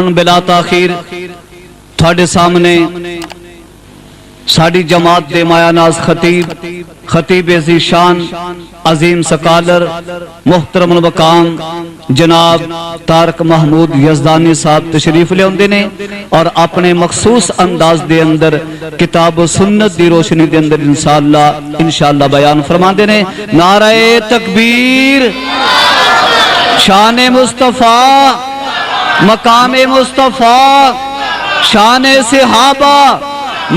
ہن بلا تاخیر تھوڑے سامنے ساڑی جماعت دے مایا ناز خطیب ذیشان عظیم سکالر محترم المقام جناب طارق محمود یزدانی صاحب تشریف لے ہوندے نے اور اپنے مخصوص انداز دے اندر کتاب و سنت دی روشنی دے اندر انشاءاللہ بیان فرماندے نے۔ نعرہ تکبیر، شان مصطفیٰ، مقام مصطفیٰ، شان صحابہ،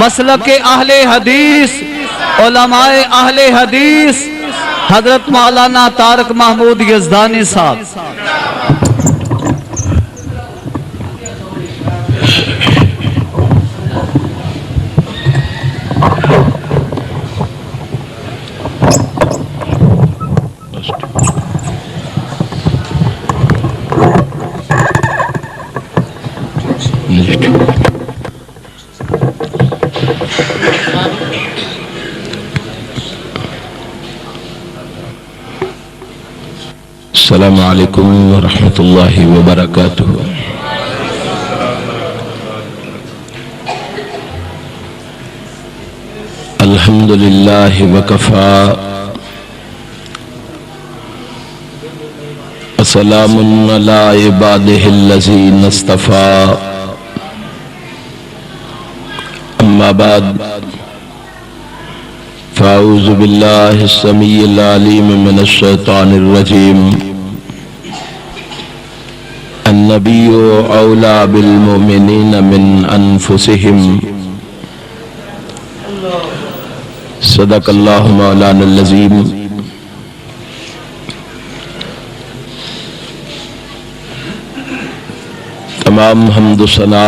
مسلک اہل حدیث، علماء اہل حدیث، حضرت مولانا طارق محمود یزدانی صاحب۔ السلام علیکم ورحمۃ اللہ وبرکاتہ۔ الحمد للہ وکفا وسلام علی عبادہ الذین اصطفیٰ، اما بعد فاعوذ باللہ السمیع العلیم من الشیطان الرجیم۔ النبی اولا بالمؤمنین من انفسہم، صدق اللہ مولانا العظیم۔ تمام حمد و ثنا،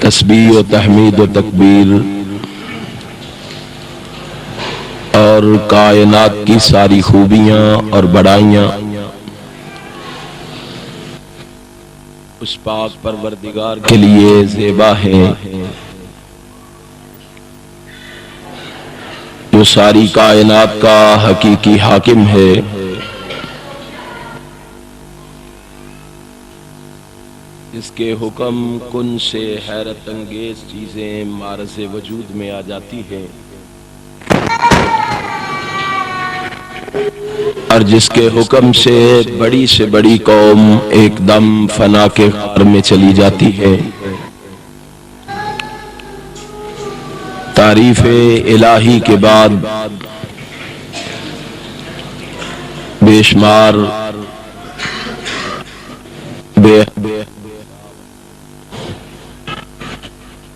تسبیح و تحمید و تکبیر اور کائنات کی ساری خوبیاں اور بڑائیاں اس پاک پروردگار کے لیے زیبا ہیں جو ساری کائنات کا حقیقی حاکم ہے، جس کے حکم کن سے حیرت انگیز چیزیں معرض وجود میں آ جاتی ہیں، اور جس کے حکم سے بڑی قوم ایک دم فنا کے غار میں چلی جاتی ہے۔ تعریف الہی کے بعد بے شمار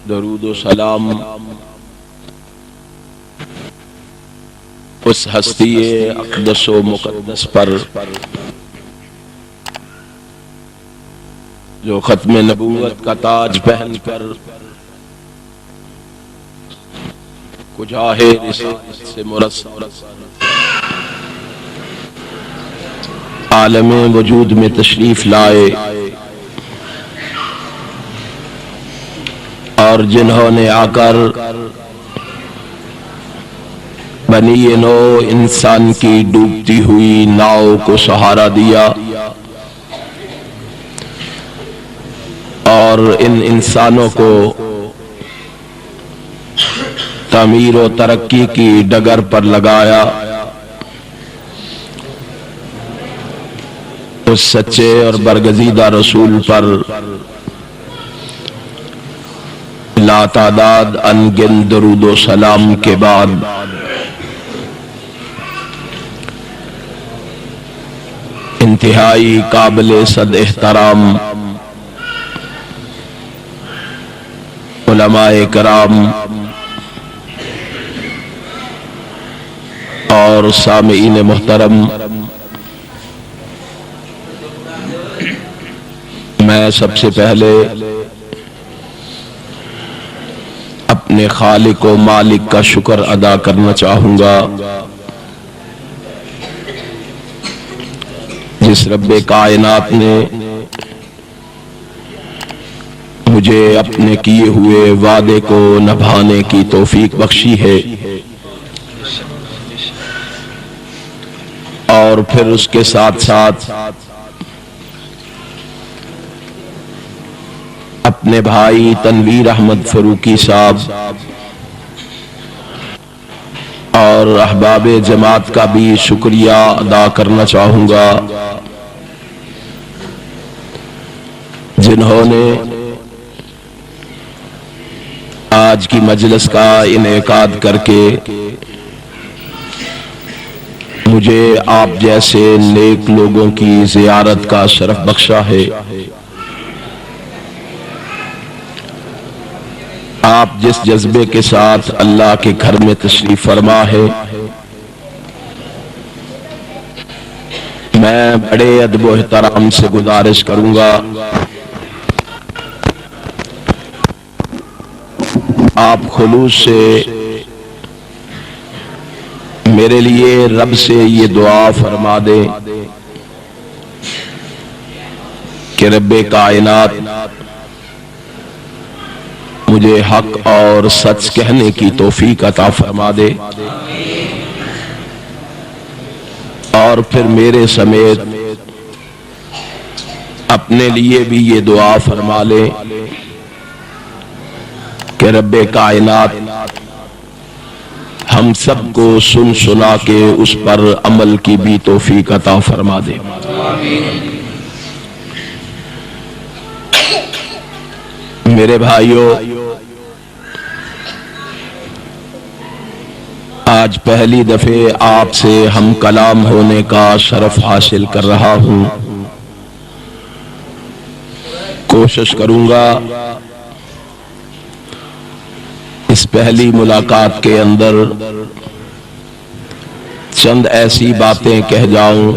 درود و سلام اس ہستی اقدس و مقدس پر جو ختم نبوت کا تاج پہن کر کجاہ رسالت سے مرسل عالم وجود میں تشریف لائے، اور جنہوں نے آ کر بنی نو انسان کی ڈوبتی ہوئی ناؤ کو سہارا دیا، اور ان انسانوں کو تعمیر و ترقی کی ڈگر پر لگایا، اس سچے اور برگزیدہ رسول پر لا تعداد انگن درود و سلام کے بعد انتہائی قابل صد احترام علماء کرام اور سامعین محترم، میں سب سے پہلے اپنے خالق و مالک کا شکر ادا کرنا چاہوں گا، جس رب کائنات نے مجھے اپنے کیے ہوئے وعدے کو نبھانے کی توفیق بخشی ہے، اور پھر اس کے ساتھ ساتھ اپنے بھائی تنویر احمد فروقی صاحب اور احباب جماعت کا بھی شکریہ ادا کرنا چاہوں گا، جنہوں نے آج کی مجلس کا انعقاد کر کے مجھے آپ جیسے نیک لوگوں کی زیارت کا شرف بخشا ہے۔ آپ جس جذبے کے ساتھ اللہ کے گھر میں تشریف فرما ہے، میں بڑے ادب و احترام سے گزارش کروں گا آپ خلوص سے میرے لیے رب سے یہ دعا فرما دیں کہ رب کائنات مجھے حق اور سچ کہنے کی توفیق عطا فرما دے، اور پھر میرے سمیت اپنے لیے بھی یہ دعا فرما لے کہ رب کائنات ہم سب کو سن سنا کے اس پر عمل کی بھی توفیق عطا فرما دے۔ میرے بھائیوں، آج پہلی دفعہ آپ سے ہم کلام ہونے کا شرف حاصل کر رہا ہوں۔ کوشش کروں گا اس پہلی ملاقات کے اندر چند ایسی باتیں کہہ جاؤں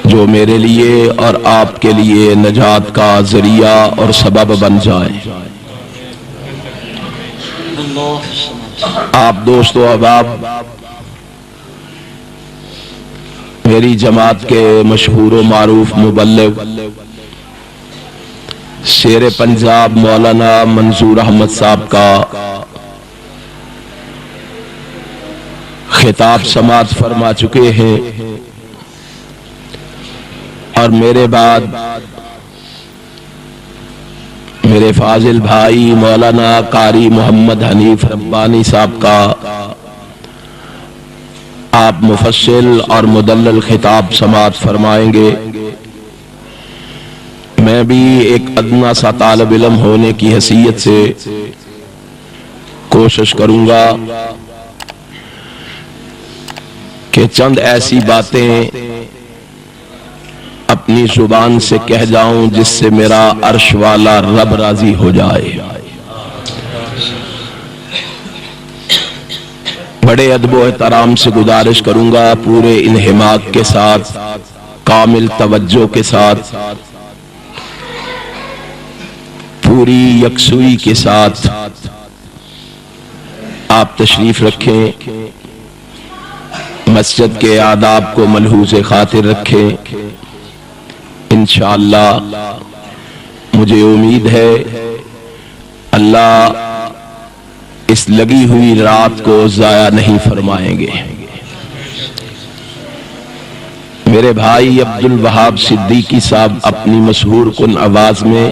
جو میرے لیے اور آپ کے لیے نجات کا ذریعہ اور سبب بن جائے۔ آپ دوست و احباب، میری جماعت کے مشہور و معروف مبلغ شیر پنجاب مولانا منظور احمد صاحب کا خطاب سماعت فرما چکے ہیں، اور میرے بعد میرے فاضل بھائی مولانا قاری محمد حنیف ربانی صاحب کا آپ مفصل اور مدلل خطاب سماعت فرمائیں گے۔ میں بھی ایک ادنا سا طالب علم ہونے کی حیثیت سے کوشش کروں گا کہ چند ایسی باتیں اپنی زبان سے کہہ جاؤں جس سے میرا عرش والا رب راضی ہو جائے۔ بڑے ادب و احترام سے گزارش کروں گا، پورے انہماک کے ساتھ، کامل توجہ کے ساتھ، پوری یکسوئی کے ساتھ آپ تشریف رکھیں، مسجد کے آداب کو ملحوظ خاطر رکھیں۔ انشاءاللہ مجھے امید ہے اللہ اس لگی ہوئی رات کو ضائع نہیں فرمائیں گے۔ میرے بھائی عبد الوہاب صدیقی صاحب اپنی مشہور کن آواز میں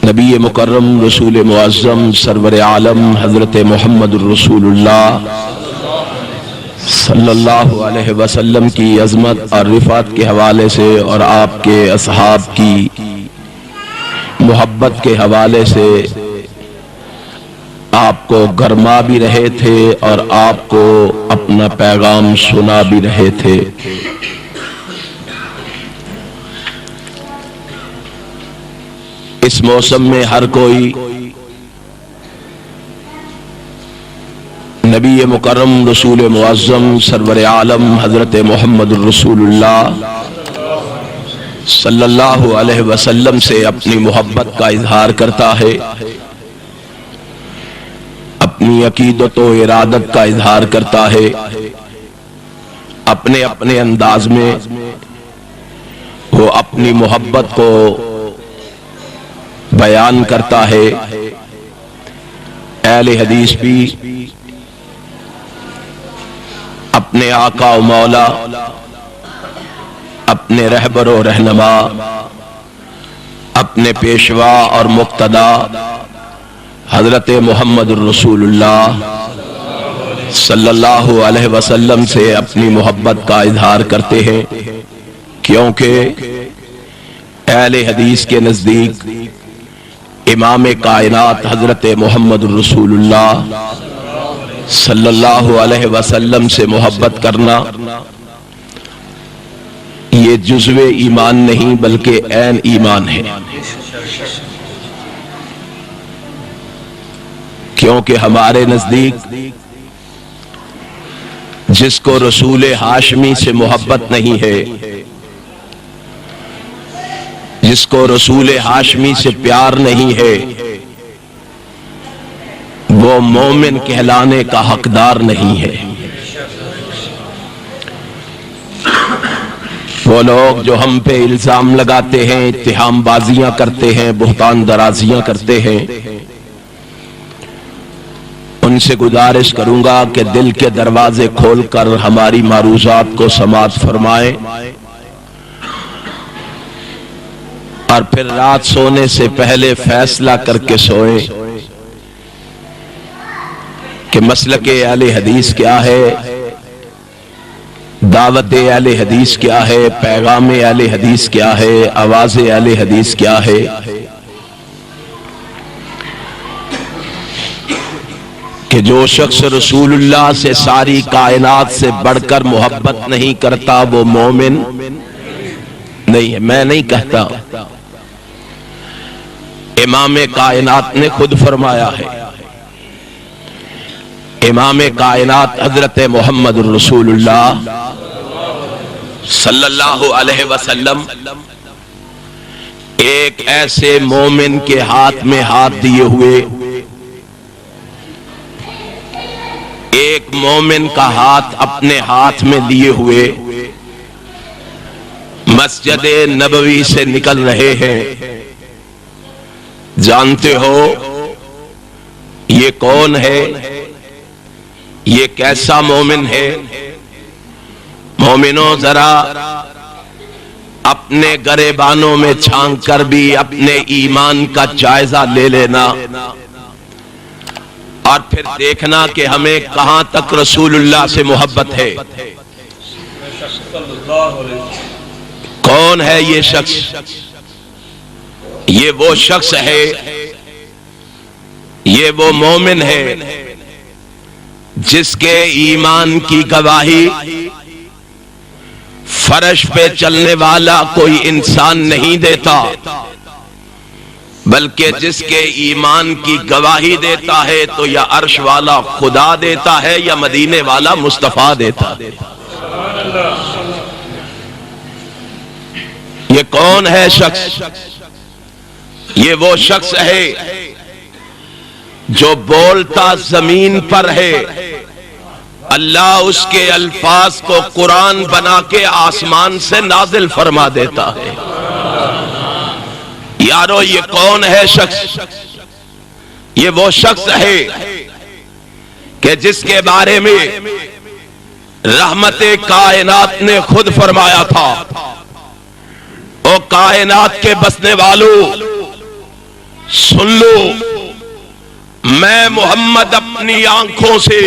نبی مکرم رسول معظم سرور عالم حضرت محمد الرسول اللہ صلی اللہ علیہ وسلم کی عظمت اور رفعت کے حوالے سے اور آپ کے اصحاب کی محبت کے حوالے سے آپ کو گرما بھی رہے تھے اور آپ کو اپنا پیغام سنا بھی رہے تھے۔ اس موسم میں ہر کوئی نبی مکرم رسول معظم سرور عالم حضرت محمد الرسول اللہ صلی اللہ علیہ وسلم سے اپنی محبت کا اظہار کرتا ہے، اپنی عقیدت و ارادت کا اظہار کرتا ہے، اپنے اپنے انداز میں وہ اپنی محبت کو بیان کرتا ہے۔ اہل حدیث بھی اپنے آقا و مولا اپنے رہبر و رہنما، اپنے پیشوا اور مقتدا حضرت محمد الرسول اللہ صلی اللہ علیہ وسلم سے اپنی محبت کا اظہار کرتے ہیں، کیونکہ اہل حدیث کے نزدیک امام کائنات حضرت محمد الرسول اللہ صلی اللہ علیہ وسلم سے محبت کرنا یہ جزو ایمان نہیں بلکہ عین ایمان ہے، کیونکہ ہمارے نزدیک جس کو رسول ہاشمی سے محبت نہیں ہے، جس کو رسول ہاشمی سے پیار نہیں ہے، وہ مومن کہلانے کا حقدار نہیں ہے۔ وہ لوگ جو ہم پہ الزام لگاتے ہیں، اتہام بازیاں کرتے ہیں، بہتان درازیاں کرتے ہیں، ان سے گزارش کروں گا کہ دل کے دروازے کھول کر ہماری معروضات کو سماعت فرمائیں، اور پھر رات سونے سے پہلے فیصلہ کر کے سوئیں کہ مسلک اہل حدیث کیا ہے، دعوت اہل حدیث کیا ہے، پیغام اہل حدیث کیا ہے، آواز اہل حدیث کیا ہے۔ کہ جو شخص رسول اللہ سے ساری کائنات سے بڑھ کر محبت نہیں کرتا وہ مومن نہیں ہے۔ میں نہیں کہتا، امام کائنات نے خود فرمایا ہے، امام کائنات حضرت محمد الرسول اللہ صلی اللہ علیہ وسلم ایک ایسے مومن کے ہاتھ میں ہاتھ دیے ہوئے، ایک مومن کا ہاتھ اپنے ہاتھ میں لیے ہوئے مسجد نبوی سے نکل رہے ہیں۔ جانتے ہو یہ کون ہے؟ یہ کیسا مومن ہے؟ مومنوں ذرا اپنے گریبانوں میں چھانک کر بھی اپنے ایمان کا جائزہ لے لینا، اور پھر دیکھنا کہ ہمیں کہاں تک رسول اللہ سے محبت ہے۔ کون ہے یہ شخص؟ یہ وہ شخص ہے، یہ وہ مومن ہے جس کے ایمان کی گواہی فرش پہ چلنے والا کوئی انسان نہیں دیتا، بلکہ جس کے ایمان کی گواہی دیتا ہے تو یا عرش والا خدا دیتا ہے یا مدینے والا مصطفیٰ دیتا ہے۔ یہ کون ہے شخص؟ یہ وہ شخص ہے جو بولتا زمین پر ہے، اللہ اس کے الفاظ کو قرآن بنا کے آسمان سے نازل فرما دیتا ہے۔ یارو یہ کون ہے شخص؟ یہ وہ شخص ہے کہ جس کے بارے میں رحمت کائنات نے خود فرمایا تھا، او کائنات کے بسنے والوں سن لو، میں محمد اپنی آنکھوں سے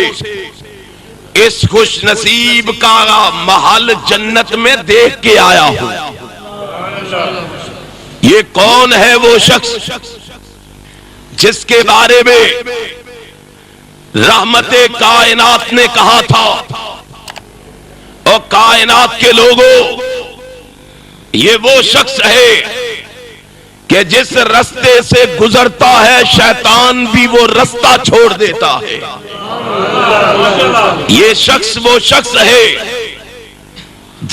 اس خوش نصیب کا محل جنت میں دیکھ کے آیا ہوں۔ یہ کون ہے وہ شخص جس کے بارے میں رحمت کائنات نے کہا تھا، اور کائنات کے لوگوں یہ وہ شخص ہے کہ جس رستے سے گزرتا ہے شیطان بھی وہ رستہ چھوڑ دیتا ہے۔ یہ شخص وہ شخص ہے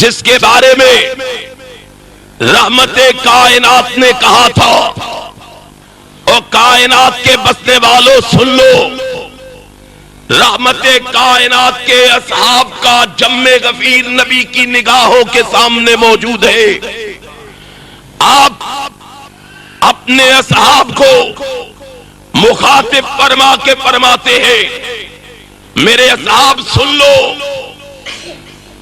جس کے بارے میں رحمت کائنات نے کہا تھا، اور کائنات کے بسنے والوں سن لو، رحمت کائنات کے اصحاب کا جم غفیر نبی کی نگاہوں کے سامنے موجود ہے۔ آپ اپنے اصحاب کو مخاطب فرما کے فرماتے ہیں، میرے اصحاب سن لو،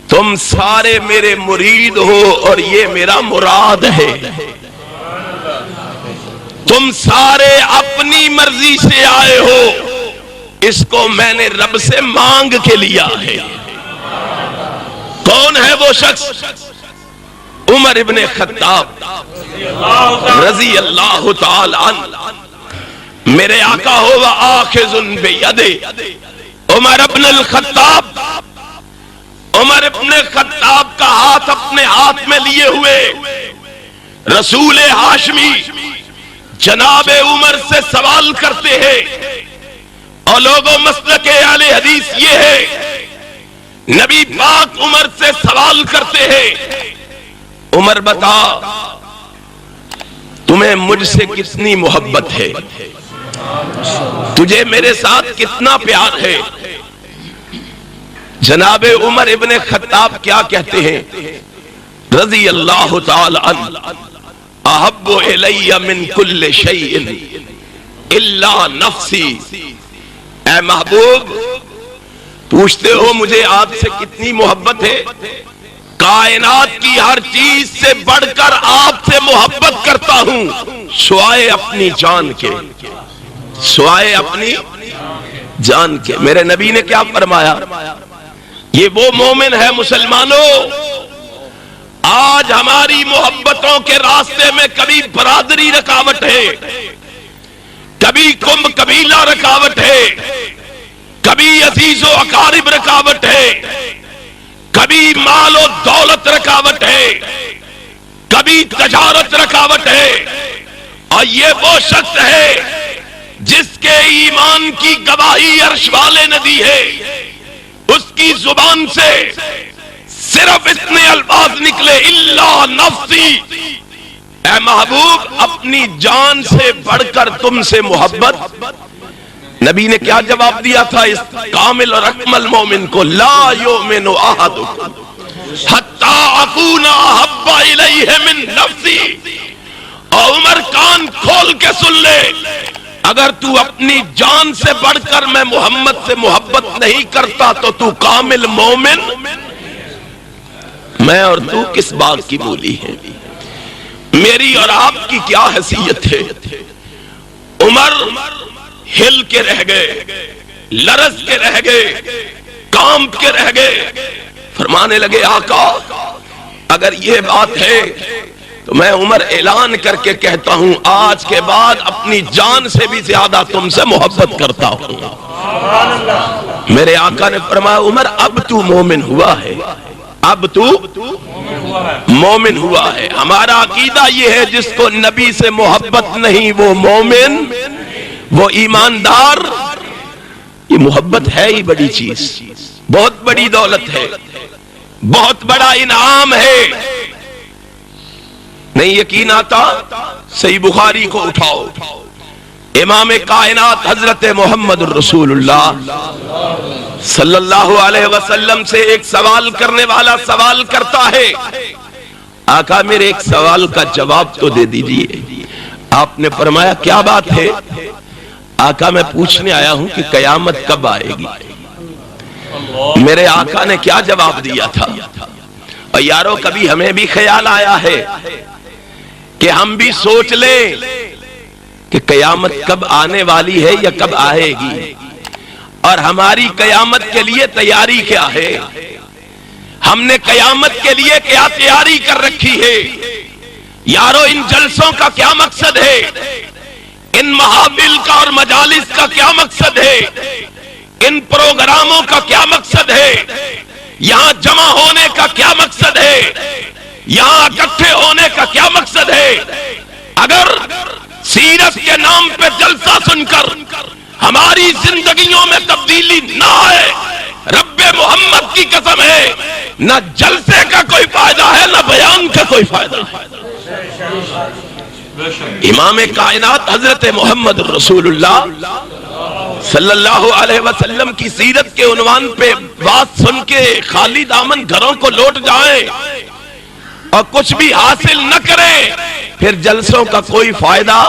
تم سارے میرے مرید ہو اور یہ میرا مراد ہے. تم سارے اپنی مرضی سے آئے ہو، اس کو میں نے رب سے مانگ کے لیا ہے. کون ہے وہ شخص؟ عمر ابن خطاب رضی اللہ تعالی عنہ. میرے آقا ہوا آخذ بید عمر ابن الخطاب. عمر ابن خطاب کا ہاتھ اپنے ہاتھ میں لیے ہوئے رسول ہاشمی جناب عمر سے سوال کرتے ہیں. اور لوگوں مسلک اہل حدیث یہ ہے، نبی پاک عمر سے سوال کرتے ہیں، عمر بتا تمہیں مجھ سے کتنی محبت ہے، تجھے میرے ساتھ کتنا پیار ہے. جناب عمر ابن خطاب کیا کہتے ہیں رضی اللہ تعالی عنہ؟ احب الی من کل شیء الا نفسی. اے محبوب، پوچھتے ہو مجھے آپ سے کتنی محبت ہے؟ کائنات کی ہر چیز سے بڑھ کر آپ سے محبت کرتا ہوں سوائے اپنی جان کے، سوائے اپنی جان کے. میرے نبی نے کیا فرمایا؟ یہ وہ مومن ہے مسلمانوں، آج ہماری محبتوں کے راستے میں کبھی برادری رکاوٹ ہے، کبھی قوم قبیلہ رکاوٹ ہے، کبھی عزیز و اقارب رکاوٹ ہے، کبھی مال و دولت رکاوٹ ہے، کبھی تجارت رکاوٹ ہے. اور یہ وہ شخص ہے جس کے ایمان کی گواہی عرش والے نے دی ہے. اس کی زبان سے صرف اتنے الفاظ نکلے الا نفسی. اے محبوب، اپنی جان سے بڑھ کر تم سے محبت. نبی نے کیا جواب دیا تھا اس کامل اور اکمل مومن کو؟ لا یؤمن احدکم حتی اکون احب الیہ من نفسی. اور عمر کان کھول کے سن لے، اگر تو اپنی جان سے بڑھ کر میں محمد سے محبت نہیں کرتا تو تو کامل مومن. میں اور تو کس بات کی مولی ہیں؟ میری اور آپ کی کیا حیثیت ہے؟ عمر ہل کے رہ گئے، لرز کے رہ گئے، کانپ کے رہ گئے. فرمانے لگے آقا اگر یہ بات ہے تو میں عمر اعلان کر کے کہتا ہوں آج کے بعد اپنی جان سے بھی زیادہ تم سے محبت کرتا ہوں. میرے آقا نے فرمایا عمر اب تو مومن ہوا ہے، اب تو مومن ہوا ہے. ہمارا عقیدہ یہ ہے جس کو نبی سے محبت نہیں وہ مومن، وہ ایماندار. یہ محبت ہے ہی بڑی چیز، بہت بڑی دولت ہے، بہت بڑا انعام ہے. نہیں یقین آتا؟ صحیح بخاری کو اٹھاؤ، امام کائنات حضرت محمد الرسول اللہ صلی اللہ علیہ وسلم سے ایک سوال کرنے والا سوال کرتا ہے، آقا میرے ایک سوال کا جواب تو دے دیجئے. آپ نے فرمایا کیا بات ہے؟ آقا میں پوچھنے آیا ہوں کہ قیامت کب آئے گی. میرے آقا نے کیا جواب دیا تھا؟ اور یارو کبھی ہمیں بھی خیال آیا ہے کہ ہم بھی سوچ لیں کہ قیامت کب آنے والی ہے یا کب آئے گی، اور ہماری قیامت کے لیے تیاری کیا ہے؟ ہم نے قیامت کے لیے کیا تیاری کر رکھی ہے؟ یارو ان جلسوں کا کیا مقصد ہے؟ ان محافل کا اور مجالس کا کیا مقصد ہے؟ ان پروگراموں کا کیا مقصد ہے؟ یہاں جمع ہونے کا کیا مقصد ہے؟ یہاں اکٹھے ہونے کا کیا مقصد ہے؟ اگر سیرت کے نام پہ جلسہ سن کر ہماری زندگیوں میں تبدیلی نہ آئے، رب محمد کی قسم ہے نہ جلسے کا کوئی فائدہ ہے نہ بیان کا کوئی فائدہ ہے. امام کائنات حضرت محمد رسول اللہ صلی اللہ علیہ وسلم کی سیرت کے عنوان پہ بات سن کے خالی دامن گھروں کو لوٹ جائیں اور کچھ بھی حاصل نہ کریں، پھر جلسوں کا کوئی فائدہ.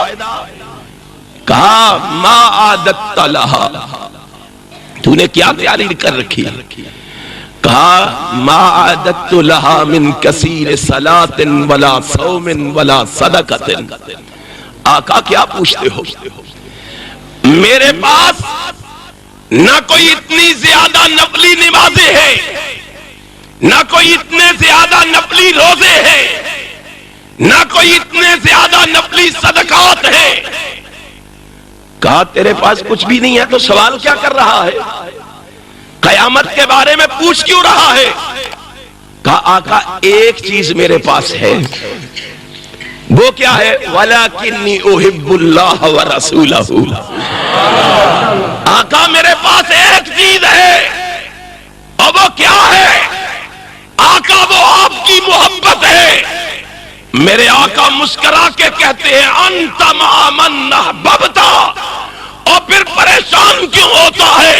کہا ما عادت لہا، تو نے کیا تیاری کر رکھی؟ کہا ما عددت لہا من کثیر صلاۃ ولا صوم ولا صدقۃ. آقا کیا پوچھتے ہو؟ میرے پاس نہ کوئی اتنی زیادہ نفلی نمازیں ہیں، نہ کوئی اتنے زیادہ نفلی روزے ہیں، نہ کوئی اتنے زیادہ نفلی صدقات ہیں. کہا تیرے پاس کچھ بھی نہیں ہے تو سوال کیا کر رہا ہے؟ قیامت کے بارے میں پوچھ کیوں رہا ہے؟ کہا آقا ایک چیز میرے پاس ہے. وہ کیا ہے؟ وَلَكِنِّي أُحِبُّ اللَّهَ وَرَسُولَهُ. آقا میرے پاس ایک چیز ہے، اور وہ کیا ہے؟ آقا وہ آپ کی محبت ہے. میرے آقا مسکرا کے کہتے ہیں انت مع من احببت. اور پھر پریشان کیوں ہوتا ہے؟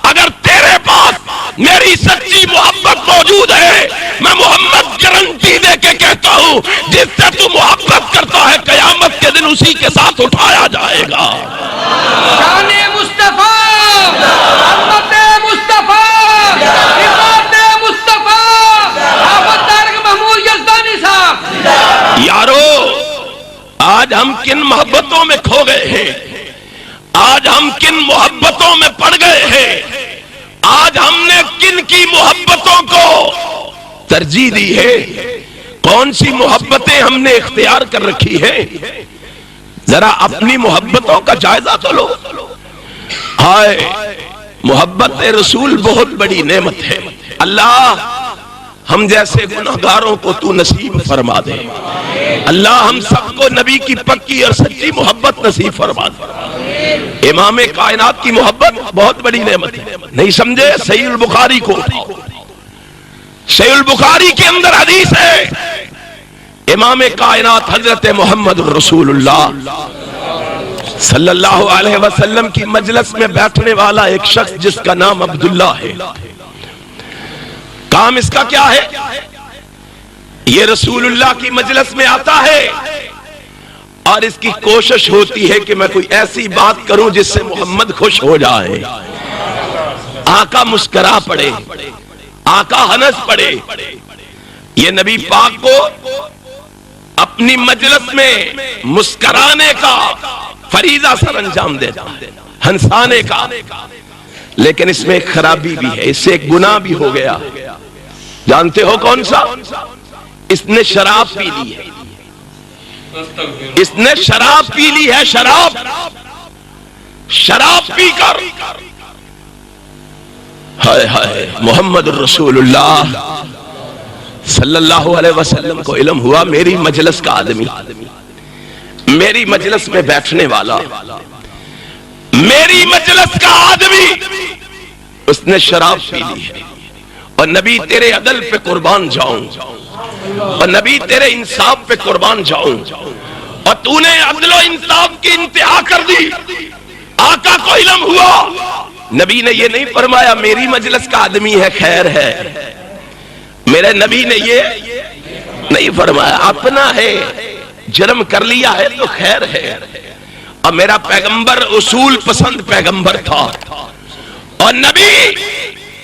اگر تیرے پاس میری سچی محبت موجود ہے، میں محمد گارنٹی دے کے کہتا ہوں جس سے تو محبت کرتا ہے قیامت کے دن اسی کے ساتھ اٹھایا جائے گا. شان مصطفیٰ، امت مصطفیٰ، عزت مصطفیٰ، حافظ طارق محمود یزدانی صاحب. یارو آج ہم کن محبتوں میں کھو گئے ہیں، آج ہم کن محبتوں میں پڑ گئے ہیں، آج ہم نے کن کی محبتوں کو ترجیح دی ہے، کون سی محبتیں ہم نے اختیار کر رکھی ہیں. ذرا اپنی محبتوں کا جائزہ تو لو. ہائے محبت رسول بہت بڑی نعمت ہے. اللہ ہم جیسے گناہگاروں کو تو نصیب فرما دے. اللہ ہم سب کو نبی کی پکی اور سچی محبت نصیب فرما دے. امام کائنات کی محبت بہت بڑی نعمت ہے. نہیں سمجھے؟ صحیح البخاری کو، صحیح البخاری کے اندر حدیث ہے، امام کائنات حضرت محمد الرسول اللہ صلی اللہ علیہ وسلم کی مجلس میں بیٹھنے والا ایک شخص جس کا نام عبداللہ ہے. کام اس کا کیا ہے؟ یہ رسول اللہ کی مجلس میں آتا ہے اور اس کی کوشش ہوتی ہے کہ میں کوئی ایسی بات کروں جس سے محمد خوش ہو جائے، آقا مسکرا پڑے، آقا ہنس پڑے. یہ نبی پاک کو اپنی مجلس میں مسکرانے کا فریضہ سر انجام دیتا ہے، ہنسانے کا. لیکن اس میں ایک خرابی بھی ہے، اس سے ایک گناہ بھی ہو گیا. جانتے ہو کون سا؟ اس نے شراب پی لی ہے. اس نے شراب پی لی ہے. شراب پی کر ہائے ہائے محمد الرسول اللہ صلی اللہ علیہ وسلم کو علم ہوا میری مجلس کا آدمی، میری مجلس میں بیٹھنے والا، میری مجلس کا آدمی اس نے شراب پی لی ہے. اور نبی تیرے عدل پہ قربان جاؤں، اور نبی تیرے انصاف پہ قربان جاؤں، اور تو نے عدل و انصاف کی انتہا کر دی. آقا کو علم ہوا. نبی نے یہ نہیں فرمایا میری مجلس کا آدمی ہے خیر ہے، میرے نبی نے یہ نہیں فرمایا اپنا ہے، جرم کر لیا ہے تو خیر ہے. اور میرا پیغمبر اصول پسند پیغمبر تھا، اور نبی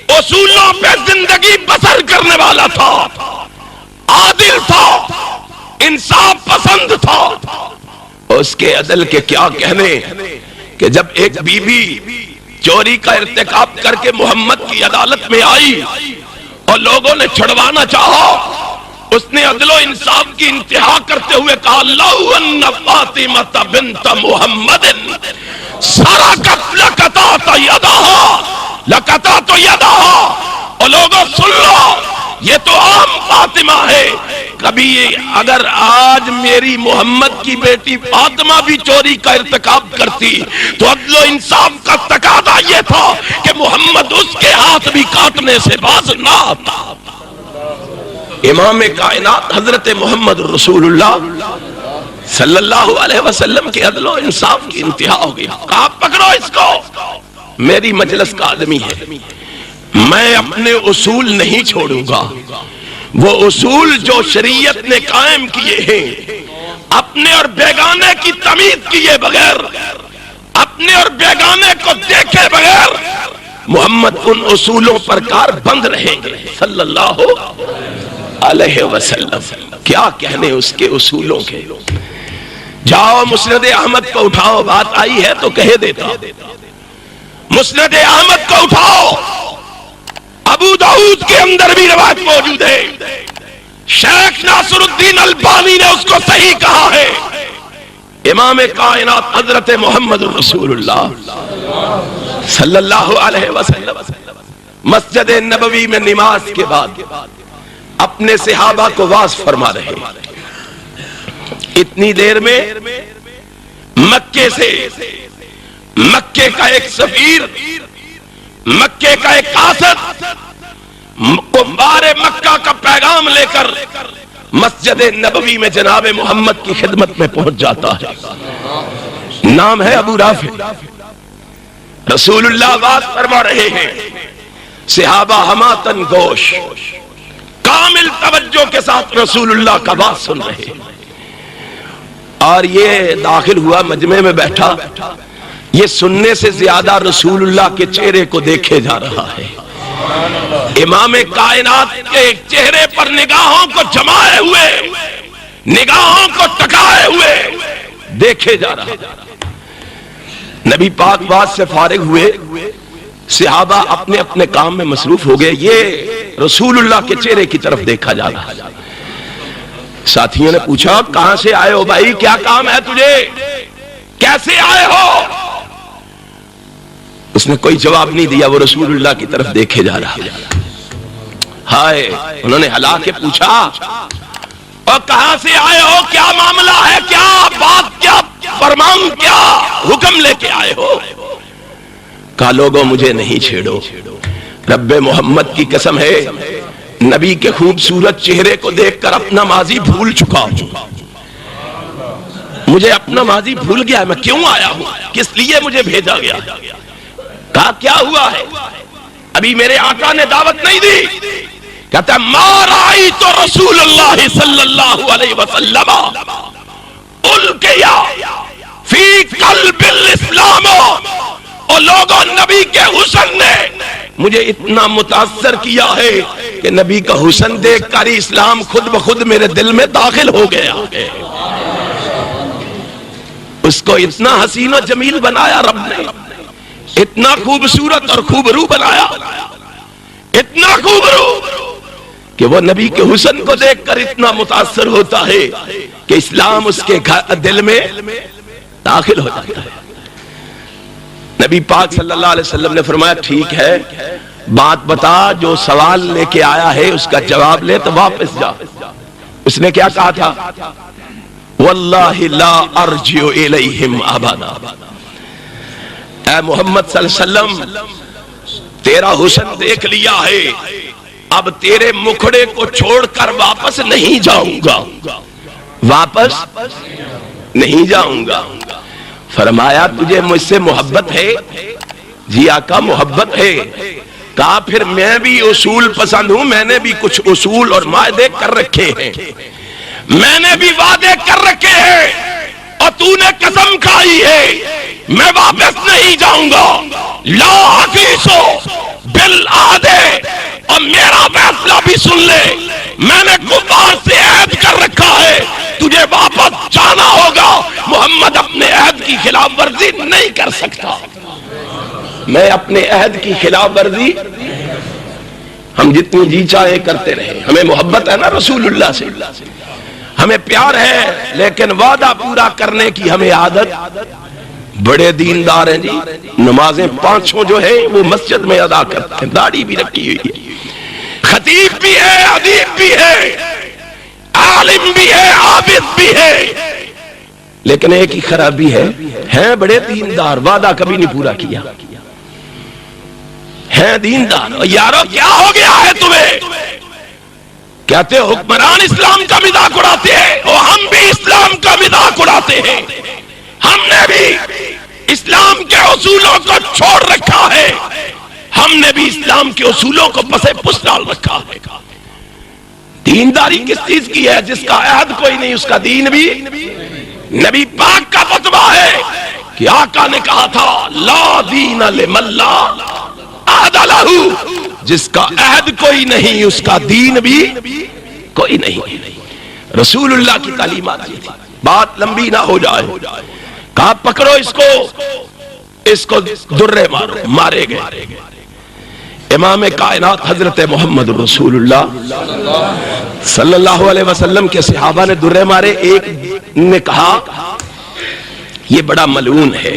اصولوں پہ زندگی بسر کرنے والا تھا، عادل تھا، انصاف پسند تھا. اس کے عدل کے کیا کہنے کہ جب ایک بی بی چوری کا ارتکاب کر کے محمد کی عدالت میں آئی اور لوگوں نے چھڑوانا چاہا، اس نے عدل و انصاف کی انتہا کرتے ہوئے کہا لو ان فاطمہ بنت محمد سرقت لقطعت یدہا. اور لوگوں سن لو، یہ تو عام فاطمہ ہے. کبھی اگر آج میری محمد کی بیٹی فاطمہ بھی چوری کا ارتکاب کرتی تو عدل و انصاف کا تقاضا یہ تھا کہ محمد اس کے ہاتھ بھی کاٹنے سے باز نہ آتا. امام کائنات حضرت محمد رسول اللہ صلی اللہ علیہ وسلم کے عدل و انصاف کی انتہا ہو گئی. کہا پکڑو اس کو، میری مجلس کا آدمی ہے، میں اپنے اصول نہیں چھوڑوں گا. وہ اصول جو شریعت نے قائم کیے ہیں، اپنے اور بیگانے کی تمیز کیے بغیر، اپنے اور بیگانے کو دیکھے بغیر محمد ان اصولوں پر کار بند رہیں گے صلی اللہ علیہ وسلم. کیا کہنے اس کے اصولوں کے. جاؤ مسند احمد کو اٹھاؤ، بات آئی ہے تو کہہ دیتا. مسند احمد کو اٹھاؤ، ابو داؤد کے اندر بھی روایت موجود ہے. شیخ ناصر الدین البانی نے اس کو صحیح کہا ہے. امام کائنات حضرت محمد رسول اللہ صلی اللہ علیہ وسلم مسجد نبوی میں نماز کے بعد اپنے صحابہ کو واعظ فرما رہے. اتنی دیر میں مکے سے، مکے کا ایک سفیر، مکے کا ایک قاصد کفار مکہ کا پیغام لے کر مسجد نبوی میں جناب محمد کی خدمت میں پہنچ جاتا ہے. نام ہے ابو رافع. رسول اللہ بات فرما رہے ہیں، صحابہ ہماتن گوش کامل توجہ کے ساتھ رسول اللہ کا بات سن رہے ہیں. اور یہ داخل ہوا، مجمع میں بیٹھا، یہ سننے سے زیادہ رسول اللہ کے چہرے کو دیکھے جا رہا ہے. امام کائنات کے چہرے پر نگاہوں کو جمائے ہوئے، نگاہوں کو ٹکائے ہوئے دیکھے جا رہا. نبی پاک بات سے فارغ ہوئے، صحابہ اپنے اپنے کام میں مصروف ہو گئے. یہ رسول اللہ کے چہرے کی طرف دیکھا جا رہا. ساتھیوں نے پوچھا کہاں سے آئے ہو بھائی، کیا کام ہے تجھے، کیسے آئے ہو؟ اس نے کوئی جواب نہیں دیا، وہ رسول اللہ کی طرف دیکھے جا رہا. ہائے، انہوں نے ہلا کے پوچھا اور کہاں سے آئے ہو، کیا معاملہ ہے، کیا بات، کیا فرمان، کیا حکم لے کے آئے ہو؟ کہا لوگوں مجھے نہیں چھیڑو، رب محمد کی قسم ہے نبی کے خوبصورت چہرے کو دیکھ کر اپنا ماضی بھول چکا ہوں. مجھے اپنا ماضی بھول گیا، میں کیوں آیا ہوں، کس لیے مجھے بھیجا گیا. کہا کیا ہوا ہے، ابھی میرے آقا نے دعوت نہیں دی. کہتا ہے ما رأیت رسول اللہ صلی اللہ علیہ وسلم القیا فی قلب الاسلام. اور لوگوں، نبی کے حسن نے مجھے اتنا متاثر کیا ہے کہ نبی کا حسن دیکھ کر اسلام خود بخود میرے دل میں داخل ہو گیا. اس کو اتنا حسین و جمیل بنایا رب نے، اتنا خوبصورت اور خوبرو بنایا، اتنا خوبرو کہ وہ نبی کے حسن کو دیکھ کر اتنا متاثر ہوتا ہے کہ اسلام اس کے دل میں داخل ہو جاتا ہے. نبی پاک صلی اللہ علیہ وسلم نے فرمایا ٹھیک ہے، بات بتا، جو سوال لے کے آیا ہے اس کا جواب لے تو واپس جا. اس نے کیا کہا تھا؟ واللہ لا ارجع الیہم ابدا. اے محمد صلی اللہ علیہ وسلم، تیرا حسن دیکھ لیا ہے، اب تیرے مکھڑے کو چھوڑ کر واپس نہیں جاؤں گا، واپس نہیں جاؤں گا. فرمایا تجھے مجھ سے محبت ہے؟ جی آقا محبت ہے. کہا پھر میں بھی اصول پسند ہوں، میں نے بھی کچھ اصول اور معاہدے کر رکھے ہیں، میں نے بھی وعدے کر رکھے ہیں، اور تو نے قسم کھائی ہے میں واپس نہیں جاؤں گا. لا حفیظو بالعہدے، اور میرا فیصلہ بھی سن لے، میں نے کفار سے عہد کر رکھا ہے، تجھے واپس جانا ہوگا. محمد اپنے عہد کی خلاف ورزی نہیں کر سکتا. میں اپنے عہد کی خلاف ورزی، ہم جتنی جی چاہے کرتے رہے، ہمیں محبت ہے نا رسول اللہ سے، ہمیں پیار ہے، لیکن وعدہ پورا کرنے کی ہمیں عادت. بڑے دیندار ہیں جی، نمازیں پانچوں جو ہیں وہ مسجد میں ادا کرتے ہیں، داڑھی بھی رکھی ہوئی ہے، خطیب بھی ہے، ادیب بھی ہے، عالم بھی ہے، عابد بھی ہے، لیکن ایک ہی خرابی ہے، ہیں بڑے دیندار، وعدہ کبھی نہیں پورا کیا، ہیں دیندار. یارو کیا ہو گیا ہے تمہیں؟ کہتے حکمران اسلام کا مذاق اڑاتے ہیں، اور ہم بھی اسلام کا مذاق اڑاتے ہیں. ہم نے بھی اسلام کے اصولوں کو چھوڑ رکھا ہے، ہم نے بھی اسلام کے اصولوں کو پسے پس ڈال رکھا ہے. دینداری کس چیز کی ہے؟ جس کا عہد کوئی نہیں اس کا دین بھی. نبی پاک کا فتویٰ ہے کہ آقا نے کہا تھا لا دین لمن لا عہد لہو، جس کا عہد کوئی نہیں اس کا دین بھی کوئی نہیں۔ رسول اللہ کی تعلیمات یہ تھی۔ بات لمبی نہ ہو جائے، کہا پکڑو اس کو درے مارو، مارے گئے۔ امام کائنات حضرت محمد رسول اللہ صلی اللہ علیہ وسلم کے صحابہ نے درے مارے۔ ایک نے کہا یہ بڑا ملعون ہے،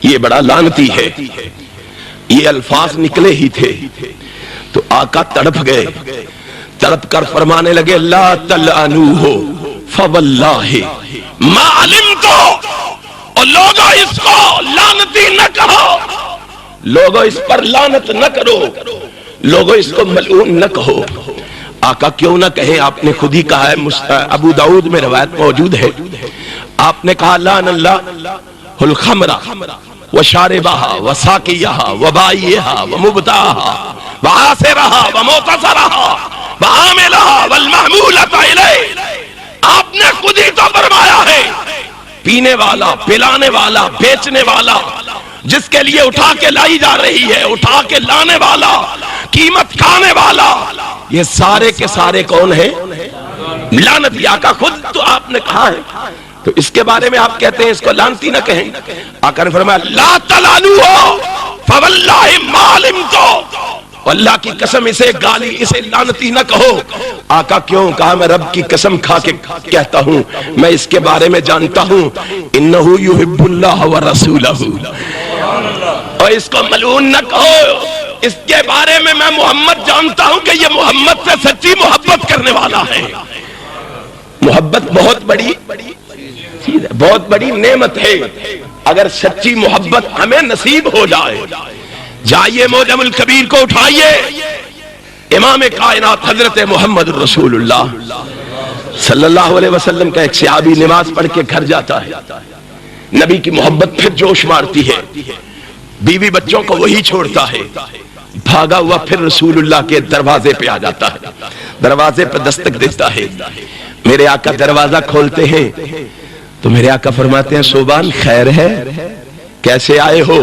یہ بڑا لعنتی ہے، یہ الفاظ نکلے ہی تھے تو آقا تڑپ گئے، تڑپ کر فرمانے لگے لا تلعنوہ فواللہ ما علمتو، اور لوگوں اس کو لعنتی نہ کہو، لوگوں اس پر لعنت نہ کرو، لوگوں اس کو ملعون نہ کہو۔ آقا کیوں نہ کہیں، آپ نے خود ہی کہا ہے، ابو داؤد میں روایت موجود ہے، آپ نے کہا لعن اللہ الخمر وشاربہا وساقیہا وبائیہا ومبتاہا وآسرہا وموتصرہا وعاملہا والمحمولۃ الیہ۔ آپ نے خود ہی تو فرمایا ہے، پینے والا، پلانے والا، بیچنے والا، جس کے لیے اٹھا کے لائی جا رہی ہے، اٹھا کے لانے والا، قیمت کھانے والا، یہ سارے کے سارے کون ہیں؟ لعنتی۔ آقا خود تو آپ نے کہا ہے، تو اس کے بارے میں آپ کہتے ہیں اس کو لعنتی نہ کہیں۔ آقا نے فرمایا لا تلعنوہ فواللہ ما علمتو، اللہ کی قسم اسے گالی، اسے لعنتی نہ کہو۔ آقا کیوں؟ کہا میں رب کی قسم کھا کے کہتا ہوں، میں اس کے بارے میں جانتا ہوں، انہ یحب اللہ ورسولہ، اور اس کو ملعون نہ کہو، اس کے بارے میں محمد جانتا ہوں کہ یہ محمد سے سچی محبت کرنے والا ہے۔ محبت بہت بڑی چیز ہے، بہت بڑی نعمت ہے، اگر سچی محبت ہمیں نصیب ہو جائے۔ جائیے معجم الکبیر کو اٹھائیے، امام کائنات حضرت محمد رسول اللہ صلی اللہ علیہ وسلم کا ایک صحابی نماز پڑھ کے گھر جاتا ہے، نبی کی محبت پھر جوش مارتی ہے، بیوی بچوں کو وہی چھوڑتا ہے، بھاگا ہوا پھر رسول اللہ کے دروازے پہ آ جاتا ہے، دروازے پہ دستک دیتا ہے۔ میرے آقا دروازہ کھولتے ہیں تو میرے آقا فرماتے ہیں صوبان خیر ہے، کیسے آئے ہو؟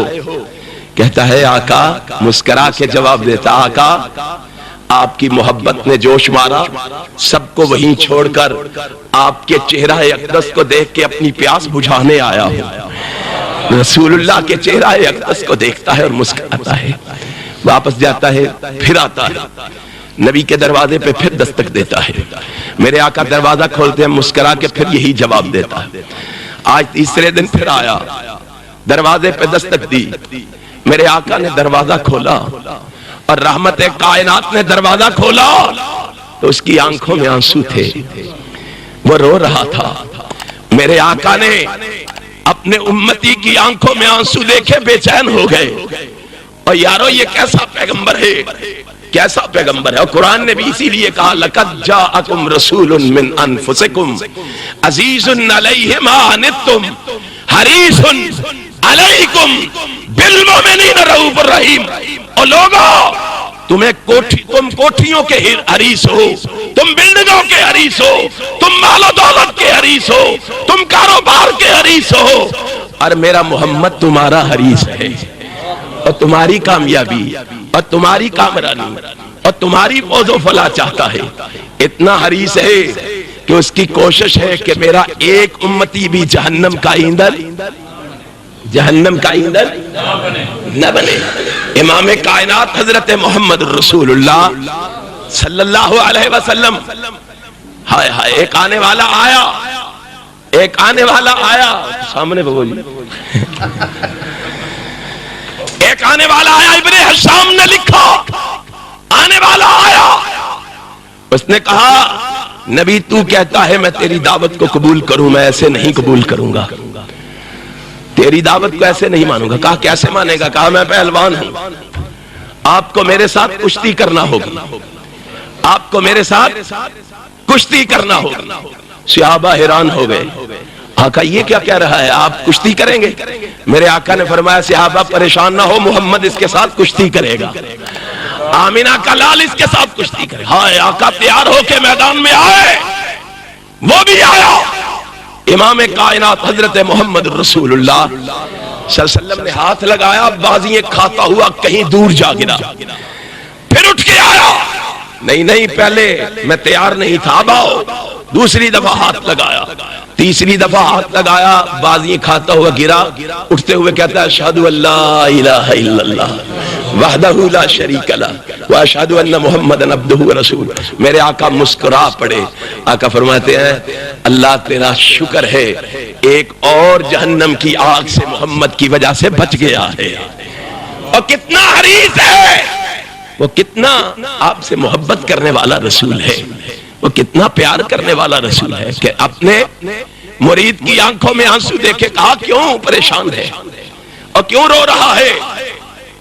کہتا ہے آقا، مسکرا کے جواب دیتا، آقا آپ کی محبت نے جوش مارا، سب کو وہیں چھوڑ کر آپ کے چہرہ اقدس کو دیکھ کے اپنی پیاس بجھانے آیا ہوں۔ رسول اللہ کے چہرہ اقدس کو دیکھتا ہے اور مسکراتا ہے، واپس جاتا ہے، پھر آتا ہے، نبی کے دروازے پہ پھر دستک دیتا ہے، میرے آقا دروازہ کھولتے ہیں، مسکرا کے پھر یہی جواب دیتا ہے۔ آج تیسرے دن پھر آیا، دروازے پہ دستک دی، میرے آقا نے دروازہ کھولا اور رحمت کائنات نے دروازہ کھولا تو اس کی آنکھوں میں آنسو تھے، وہ رو رہا تھا۔ میرے آقا نے اپنے امتی کی آنکھوں میں آنسو دیکھے بے چین ہو گئے، اور یارو یہ کیسا پیغمبر ہے، کیسا پیغمبر ہے۔ اور قرآن نے بھی اسی لیے کہا لَقَدْ جَاءَكُمْ رَسُولٌ مِّنْ أَنفُسِكُمْ عَزِيزٌ عَلَيْهِ مَا عَنِتُّمْ حَرِيصٌ عَلَيْكُمْ بِالْمُؤْمِنِينَ رَءُوفٌ رَحِيمٌ۔ اور لوگوں تم کوٹھیوں کے حریص ہو، تم بلڈنگوں کے حریص ہو، تم مال و دولت کے حریص ہو، تم کاروبار کے حریص ہو، اور میرا محمد تمہارا حریص ہے، اور تمہاری کامیابی اور تمہاری کامرانی اور تمہاری فوز و فلاح چاہتا ہے۔ اتنا حریص ہے کہ اس کی کوشش ہے کہ میرا ایک امتی بھی جہنم کا ایندھن نہ بنے۔ امام کائنات حضرت محمد رسول اللہ صلی اللہ علیہ وسلم، ہائے ہائے، ایک آنے والا آیا سامنے بولی، ایک آنے والا آیا، ابن حشام نے لکھا، آنے والا آیا، اس نے کہا نبی تو کہتا ہے میں تیری دعوت کو قبول کروں، میں ایسے نہیں قبول کروں گا، تیری دعوت کو ایسے نہیں مانوں گا۔ کہا کیسے مانے گا؟ کہا میں پہلوان ہوں، آپ کو میرے ساتھ کشتی کرنا ہوگی، آپ کو میرے ساتھ کشتی کرنا ہوگا۔ صحابہ حیران ہو گئے، آقا یہ کیا کہہ رہا ہے، آپ کشتی کریں گے؟ میرے آقا نے فرمایا صحابہ پریشان نہ ہو، محمد اس کے ساتھ کشتی کرے گا، آمینہ کا لال اس کے ساتھ کشتی کرے گا۔ ہائے، آقا تیار ہو کے میدان میں آئے، وہ بھی آیا، امام کائنات حضرت محمد رسول اللہ صلی اللہ علیہ وسلم نے ہاتھ لگایا، بازیاں کھاتا ہوا کہیں دور جا گرا، پھر اٹھ کے آیا، نہیں پہلے میں تیار نہیں تھا، اب آؤ۔ دوسری دفعہ ہاتھ لگایا، تیسری دفعہ ہاتھ لگایا، بازیاں کھاتا ہوا گرا، اٹھتے ہوئے کہتا ہے اشہدو ان لا الہ الا اللہ وحدہ لا شریک لہ واشہدو ان محمدًا عبدہ ورسولہ۔ میرے آقا مسکرا پڑے، آقا فرماتے ہیں اللہ تیرا شکر ہے، ایک اور جہنم کی آگ سے محمد کی وجہ سے بچ گیا ہے۔ اور کتنا حریص ہے وہ، کتنا آپ سے محبت کرنے والا رسول ہے، وہ کتنا پیار کرنے والا رسول ہے کہ اپنے مرید کی آنکھوں میں آنسو دیکھے کہا کیوں پریشان ہے اور کیوں رو رہا ہے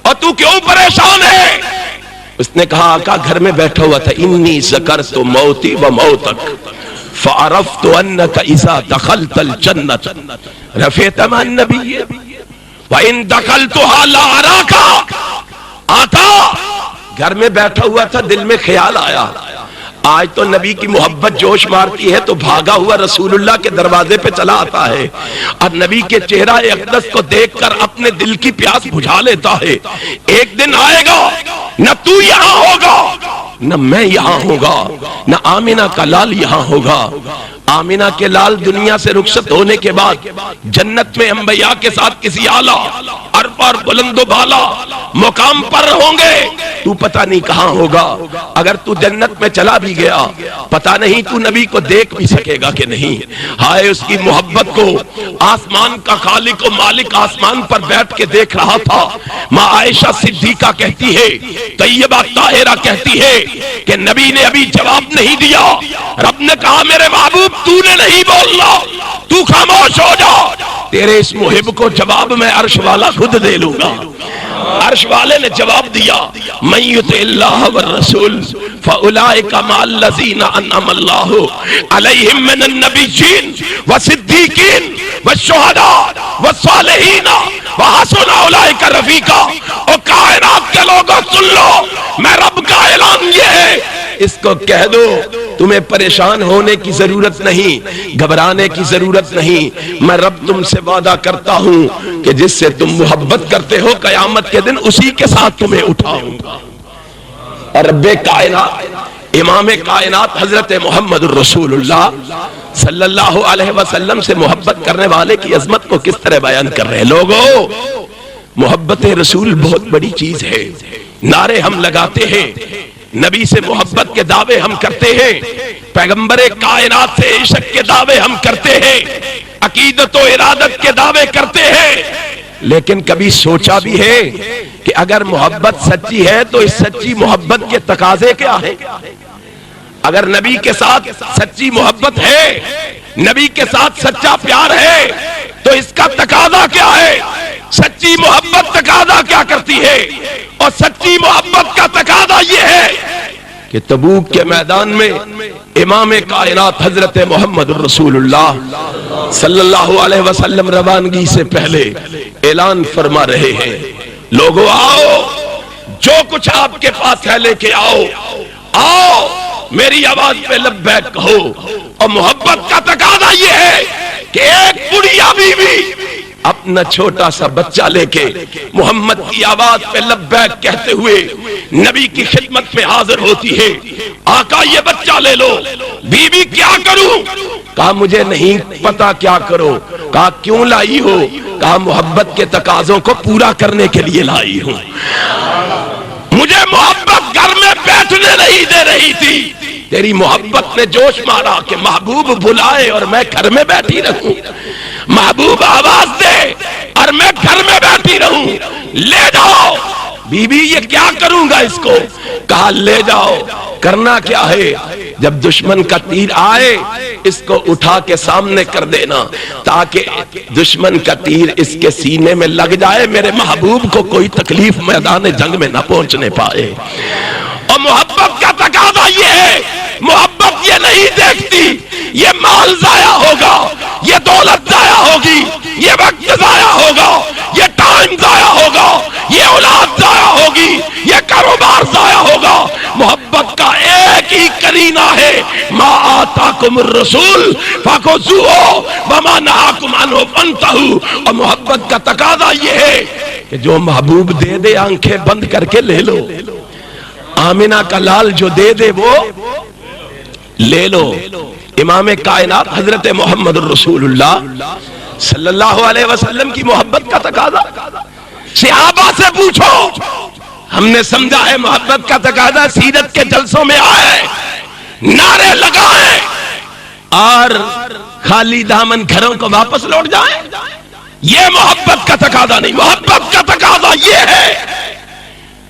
اور تو کیوں پریشان ہے؟ اس نے کہا آقا گھر میں بیٹھا ہوا تھا، انی ذکرت موتی و موتک فعرفت انک اذا دخلت الجنت رفعت مع النبی وان دخلتها لا اراک۔ آقا گھر میں بیٹھا ہوا تھا، دل میں خیال آیا آج تو نبی کی محبت جوش مارتی ہے تو بھاگا ہوا رسول اللہ کے دروازے پہ چلا آتا ہے اور نبی کے چہرہ اقدس کو دیکھ کر اپنے دل کی پیاس بجھا لیتا ہے۔ ایک دن آئے گا نہ تو یہاں ہوگا نہ میں یہاں ہوگا، نہ آمینہ کا لال یہاں ہوگا۔ آمینہ کے لال دنیا سے رخصت ہونے کے بعد جنت میں انبیاء کے ساتھ کسی اعلیٰ عرفہ بلند و بالا مقام پر ہوں گے، تو پتہ نہیں کہاں ہوگا۔ اگر تو جنت میں چلا بھی گیا پتہ نہیں تو نبی کو دیکھ بھی سکے گا کہ نہیں۔ ہائے اس کی محبت کو آسمان کا خالق و مالک آسمان پر بیٹھ کے دیکھ رہا تھا۔ ماں عائشہ صدیقہ کہتی ہے، طیبہ طاہرہ کہتی ہے کہ نبی نے ابھی جواب نہیں دیا، رب نے کہا میرے محبوب تو نے نہیں بولنا، تو خاموش ہو جا، تیرے اس محب کو جواب میں عرش والا خود دے لوں گا۔ عرش والے نے جواب دیا، من یطع اللہ والرسول فاولئک مع الذین انعم اللہ علیہم من النبیین والصدیقین والشہداء والصالحین وحسن اولئک رفیقا۔ اور کائنات کے لوگوں سن لو، میں رب کا اعلان یہ ہے، اس کو کہہ دو تمہیں پریشان ہونے کی ضرورت نہیں، گھبرانے کی ضرورت نہیں، میں رب تم سے وعدہ کرتا ہوں کہ جس سے تم محبت کرتے ہو قیامت کے دن اسی کے ساتھ تمہیں اٹھاؤں گا۔ اور رب کائنات امام کائنات حضرت محمد الرسول اللہ صلی اللہ علیہ وسلم سے محبت کرنے والے کی عظمت کو کس طرح بیان کر رہے ہیں۔ لوگوں محبت رسول بہت بڑی چیز ہے، نعرے ہم لگاتے ہیں، نبی سے محبت کے دعوے ہم کرتے ہیں، پیغمبر کائنات سے عشق کے دعوے ہم کرتے ہیں، عقیدت و ارادت کے دعوے کرتے ہیں، لیکن کبھی سوچا بھی ہے کہ اگر محبت سچی ہے تو اس سچی محبت کے تقاضے کیا ہیں؟ اگر نبی کے ساتھ سچی محبت ہے، نبی کے ساتھ سچا پیار ہے تو اس کا تقاضا کیا ہے؟ سچی محبت تقاضا کیا کرتی ہے؟ اور سچی محبت کا تقاضا یہ ہے کہ تبوک کے میدان میں امام کائنات حضرت محمد رسول اللہ صلی اللہ علیہ وسلم روانگی سے پہلے اعلان فرما رہے ہیں، لوگوں آؤ، جو کچھ آپ کے پاس ہے لے کے آؤ، آؤ میری آواز پہ لبیک کہو۔ اور محبت کا تقاضا یہ ہے کہ ایک بڑھیا بیوی اپنا چھوٹا سا بچہ لے کے محمد کی آواز پہ لبیک کہتے ہوئے نبی کی خدمت میں حاضر ہوتی ہے۔ آقا یہ بچہ لے لو، بی بی کیا کروں؟ کہا مجھے نہیں پتا کیا کرو۔ کہا کیوں لائی ہو؟ کہا محبت کے تقاضوں کو پورا کرنے کے لیے لائی ہوں۔ مجھے محبت گھر میں بیٹھنے نہیں دے رہی تھی، تیری محبت نے جوش مارا کہ محبوب بلائے اور میں گھر میں بیٹھی رہوں، محبوب آواز دے اور میں گھر میں بیٹھی رہوں، لے جاؤ۔ بی بی یہ کیا کروں گا اس کو؟ کہا لے جاؤ، کرنا کیا ہے؟ جب دشمن کا تیر آئے اس کو اٹھا کے سامنے کر دینا تاکہ دشمن کا تیر اس کے سینے میں لگ جائے، میرے محبوب کو کوئی تکلیف میدان جنگ میں نہ پہنچنے پائے۔ اور محبت کا تقاضا یہ ہے، محبت یہ نہیں دیکھتی یہ مال ضائع ہوگا، یہ دولت ضائع ہوگی، یہ وقت ضائع ہوگا، یہ ٹائم ضائع ہوگا، یہ اولاد ضائع ہوگی، یہ کاروبار ضائع ہوگا۔ محبت کا ایک ہی کرینہ ہے، ما آتاکم الرسول فخذوہ وما نہاکم عنہ فانتہوا. اور محبت کا تقاضا یہ ہے کہ جو محبوب دے دے آنکھیں بند کر کے لے لو. آمنہ کا لال جو دے دے وہ لے لو. امام کائنات حضرت محمد الرسول اللہ صلی اللہ علیہ وسلم کی محبت کا تقاضا. صحابہ سے پوچھو, ہم نے سمجھا ہے محبت کا تقاضا سیرت کے جلسوں میں آئے, نعرے لگائیں اور خالی دامن گھروں کو واپس لوٹ جائیں. یہ محبت کا تقاضا نہیں. محبت کا تقاضا یہ ہے,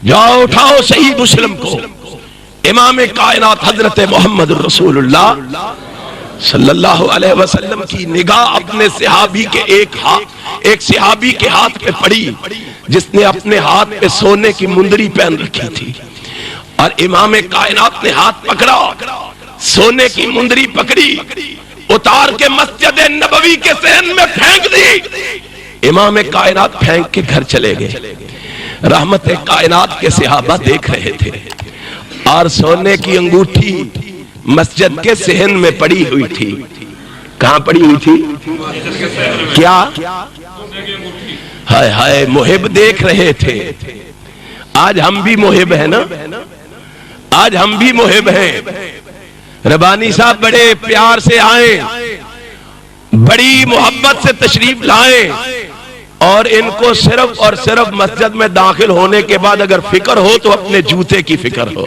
جاؤ اٹھاؤ صحیح مسلم کو, امام کائنات حضرت محمد الرسول اللہ صلی اللہ علیہ وسلم کی نگاہ اپنے صحابی کے ایک صحابی کے ہاتھ پہ پڑی جس نے اپنے ہاتھ پہ سونے کی مندری پہن رکھی تھی, اور امام کائنات نے ہاتھ پکڑا, سونے کی مندری پکڑی, اتار کے مسجد نبوی کے صحن میں پھینک دی. امام کائنات پھینک کے گھر چلے گئے. رحمت کائنات کے صحابہ دیکھ رہے تھے, اور سونے کی انگوٹھی مسجد کے صحن میں پڑی ہوئی تھی. کہاں پڑی ہوئی تھی؟ کیا؟ ہائے ہائے, محب دیکھ رہے تھے. آج ہم بھی محب ہیں نا, آج ہم بھی محب ہیں. ربانی صاحب بڑے پیار سے آئیں, بڑی محبت سے تشریف لائیں, اور ان کو صرف اور صرف مسجد میں داخل ہونے کے بعد اگر فکر ہو تو اپنے جوتے کی فکر ہو.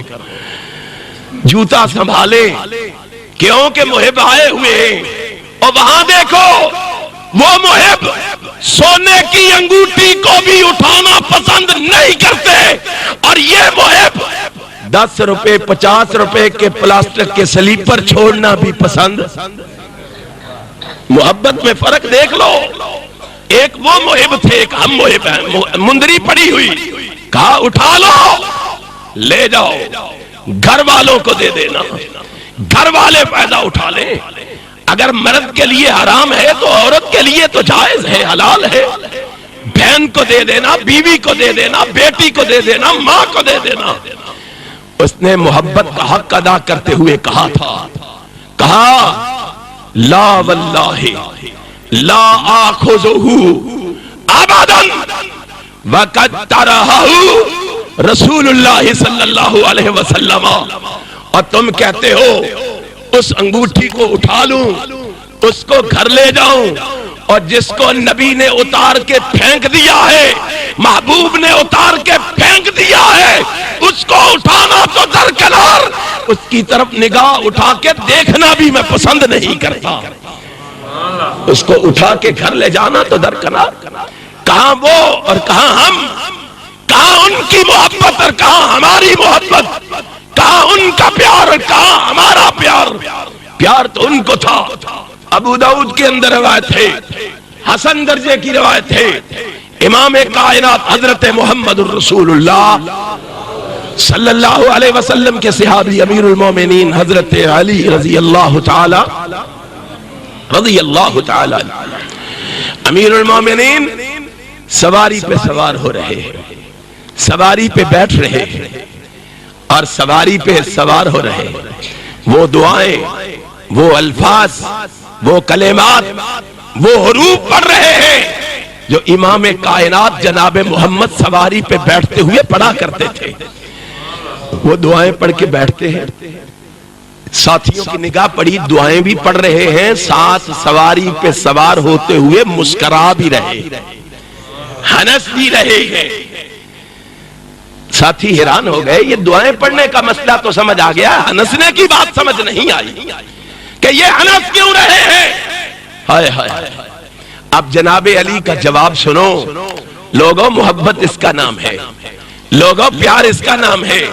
جوتا سنبھالیں, کیونکہ محب آئے ہوئے ہیں. اور وہاں دیکھو, وہ محب سونے کی انگوٹھی کو بھی اٹھانا پسند نہیں کرتے, اور یہ محب 10 روپے 50 روپے کے پلاسٹک کے سلیپر چھوڑنا بھی پسند. محبت میں فرق دیکھ لو. ایک وہ محب تھے, ایک ہم محب ہیں. مندری پڑی ہوئی, کہا اٹھا لو لے جاؤ, گھر والوں کو دے دینا, گھر والے فائدہ اٹھا لیں. اگر مرد کے لیے حرام ہے تو عورت کے لیے تو جائز ہے, حلال ہے. بہن کو دے دینا, بیوی کو دے دینا, بیٹی کو دے دینا, ماں کو دے دینا. اس نے محبت کا حق ادا کرتے ہوئے کہا تھا, کہا لا واللہ لا آخذہ ابدا وقد ترہہ رسول اللہ صلی اللہ علیہ وسلم. اور تم کہتے ہو اس انگوٹھی کو اٹھا لوں, اس کو گھر لے جاؤں, اور جس کو نبی نے اتار کے پھینک دیا ہے, محبوب نے اتار کے پھینک دیا ہے, اس کو اٹھانا تو درکنار, اس کی طرف نگاہ اٹھا کے دیکھنا بھی میں پسند نہیں کرتا. اس کو اٹھا کے گھر لے جانا تو درکنار. کہاں وہ اور کہاں ہم, کہاں ان کی محبت اور کہاں ہماری محبت, کہاں ان کا پیار اور کہاں ہمارا پیار. پیار تو ان کو تھا. ابو داؤد کے اندر روایت ہے, حسن درجے کی روایت ہے, امام کائنات حضرت محمد الرسول اللہ صلی اللہ علیہ وسلم کے صحابی امیر المومنین حضرت علی رضی اللہ تعالی امیر المومنین سواری پہ سوار ہو رہے ہیں, سواری پہ بیٹھ رہے ہیں, اور سواری پہ سوار ہو رہے ہیں. وہ دعائیں, وہ الفاظ, وہ کلمات, وہ حروف پڑھ رہے ہیں جو امام کائنات جناب محمد سواری پہ بیٹھتے ہوئے پڑھا کرتے تھے. وہ دعائیں پڑھ کے بیٹھتے ہیں, ساتھیوں کی نگاہ پڑی, دعائیں بھی پڑھ رہے ہیں, ساتھ سواری پہ سوار ہوتے ہوئے مسکرا بھی رہے, ہنس بھی رہے ہیں. ساتھی حیران ہو گئے, یہ دعائیں پڑھنے کا مسئلہ تو سمجھ آ گیا, ہنسنے کی بات سمجھ نہیں آئی کہ یہ ہنس کیوں رہے ہیں. ہائے ہائے. اب جناب علی کا جواب سنو. لوگوں, محبت اس کا نام ہے, لوگوں پیار اس کا نام ہے,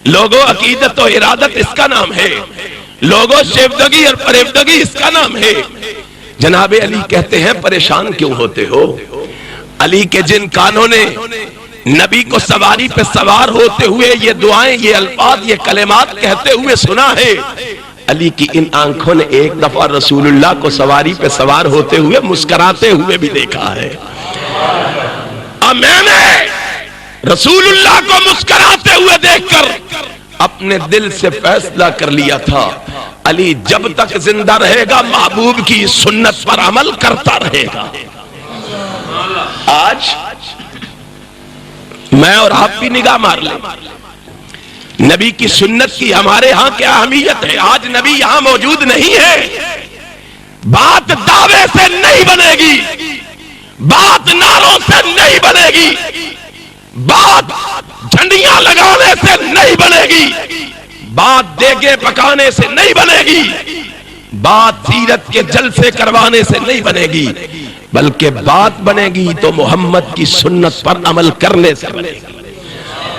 لوگوں عقیدت و ارادت اس کا نام ہے, لوگوں شیفدگی اور فریبدگی اس کا نام ہے. جناب علی کہتے ہیں پریشان کیوں ہوتے ہو. علی کے جن کانوں نے نبی کو سواری پہ سوار ہوتے ہوئے یہ دعائیں, یہ الفاظ, یہ کلمات کہتے ہوئے سنا ہے, علی کی ان آنکھوں نے ایک دفعہ رسول اللہ کو سواری پہ سوار ہوتے ہوئے مسکراتے ہوئے بھی دیکھا ہے. اور میں نے رسول اللہ کو مسکراتے ہوئے دیکھ کر اپنے دل سے فیصلہ کر لیا تھا علی جب تک زندہ رہے گا محبوب کی سنت پر عمل کرتا رہے گا. آج میں اور آپ بھی نگاہ مار لیں, نبی کی سنت کی ہمارے ہاں کیا اہمیت ہے. آج نبی یہاں موجود نہیں ہے. بات دعوے سے نہیں بنے گی, بات نعروں سے نہیں بنے گی, بات جھنڈیاں لگانے سے نہیں بنے گی, بات دیگے پکانے سے نہیں بنے گی, بات سیرت کے جلسے کروانے سے نہیں بنے گی, بلکہ بات بنے گی تو محمد کی سنت پر عمل کرنے سے بنے گی.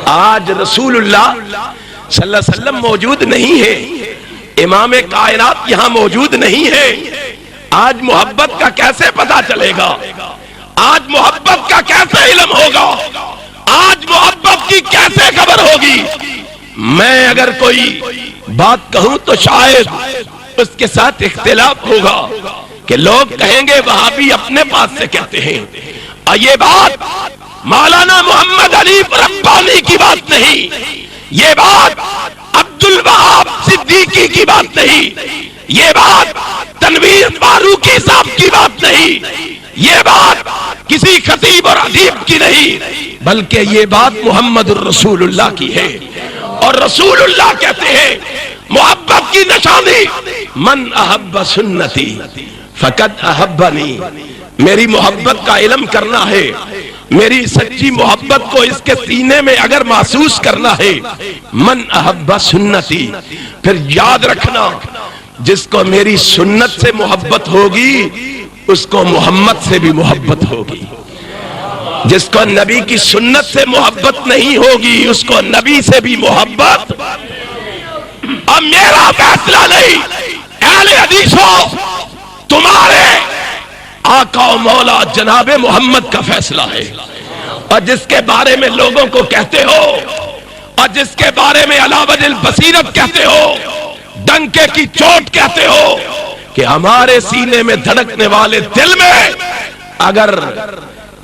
آج رسول اللہ صلی اللہ علیہ وسلم موجود نہیں ہے, امام کائنات یہاں موجود نہیں ہے. آج محبت کا کیسے پتہ چلے گا؟ آج محبت کا کیسے علم ہوگا؟ آج محبت کی کیسے خبر ہوگی؟ میں اگر کوئی بات کہوں تو شاید اس کے ساتھ اختلاف ہوگا کہ لوگ کہیں گے وہابی اپنے پاس سے کہتے ہیں. اور یہ بات مولانا محمد علی ربانی کی بات نہیں, یہ بات عبد الوہاب صدیقی کی بات نہیں, یہ بات تنویر فاروقی صاحب کی بات نہیں, یہ بات کسی خطیب اور ادیب کی نہیں, بلکہ یہ بات محمد الرسول اللہ کی ہے. اور رسول اللہ کہتے ہیں محبت کی نشانی من احب سنتی فقد احبنی. میری محبت کا علم کرنا ہے, میری سچی محبت کو اس کے سینے میں اگر محسوس کرنا ہے, من احب سنتی. پھر یاد رکھنا جس کو میری سنت سے محبت ہوگی اس کو محمد سے بھی محبت ہوگی. جس کو نبی کی سنت سے محبت نہیں ہوگی اس کو نبی سے بھی محبت. اب میرا فیصلہ نہیں, اہل حدیثوں تمہارے آقا و مولا جناب محمد کا فیصلہ ہے. اور جس کے بارے میں لوگوں کو کہتے ہو, اور جس کے بارے میں علی وجہ البصیرت کہتے ہو, ڈنکے کی چوٹ کہتے ہو, کہ ہمارے سینے میں دھڑکنے والے دل میں اگر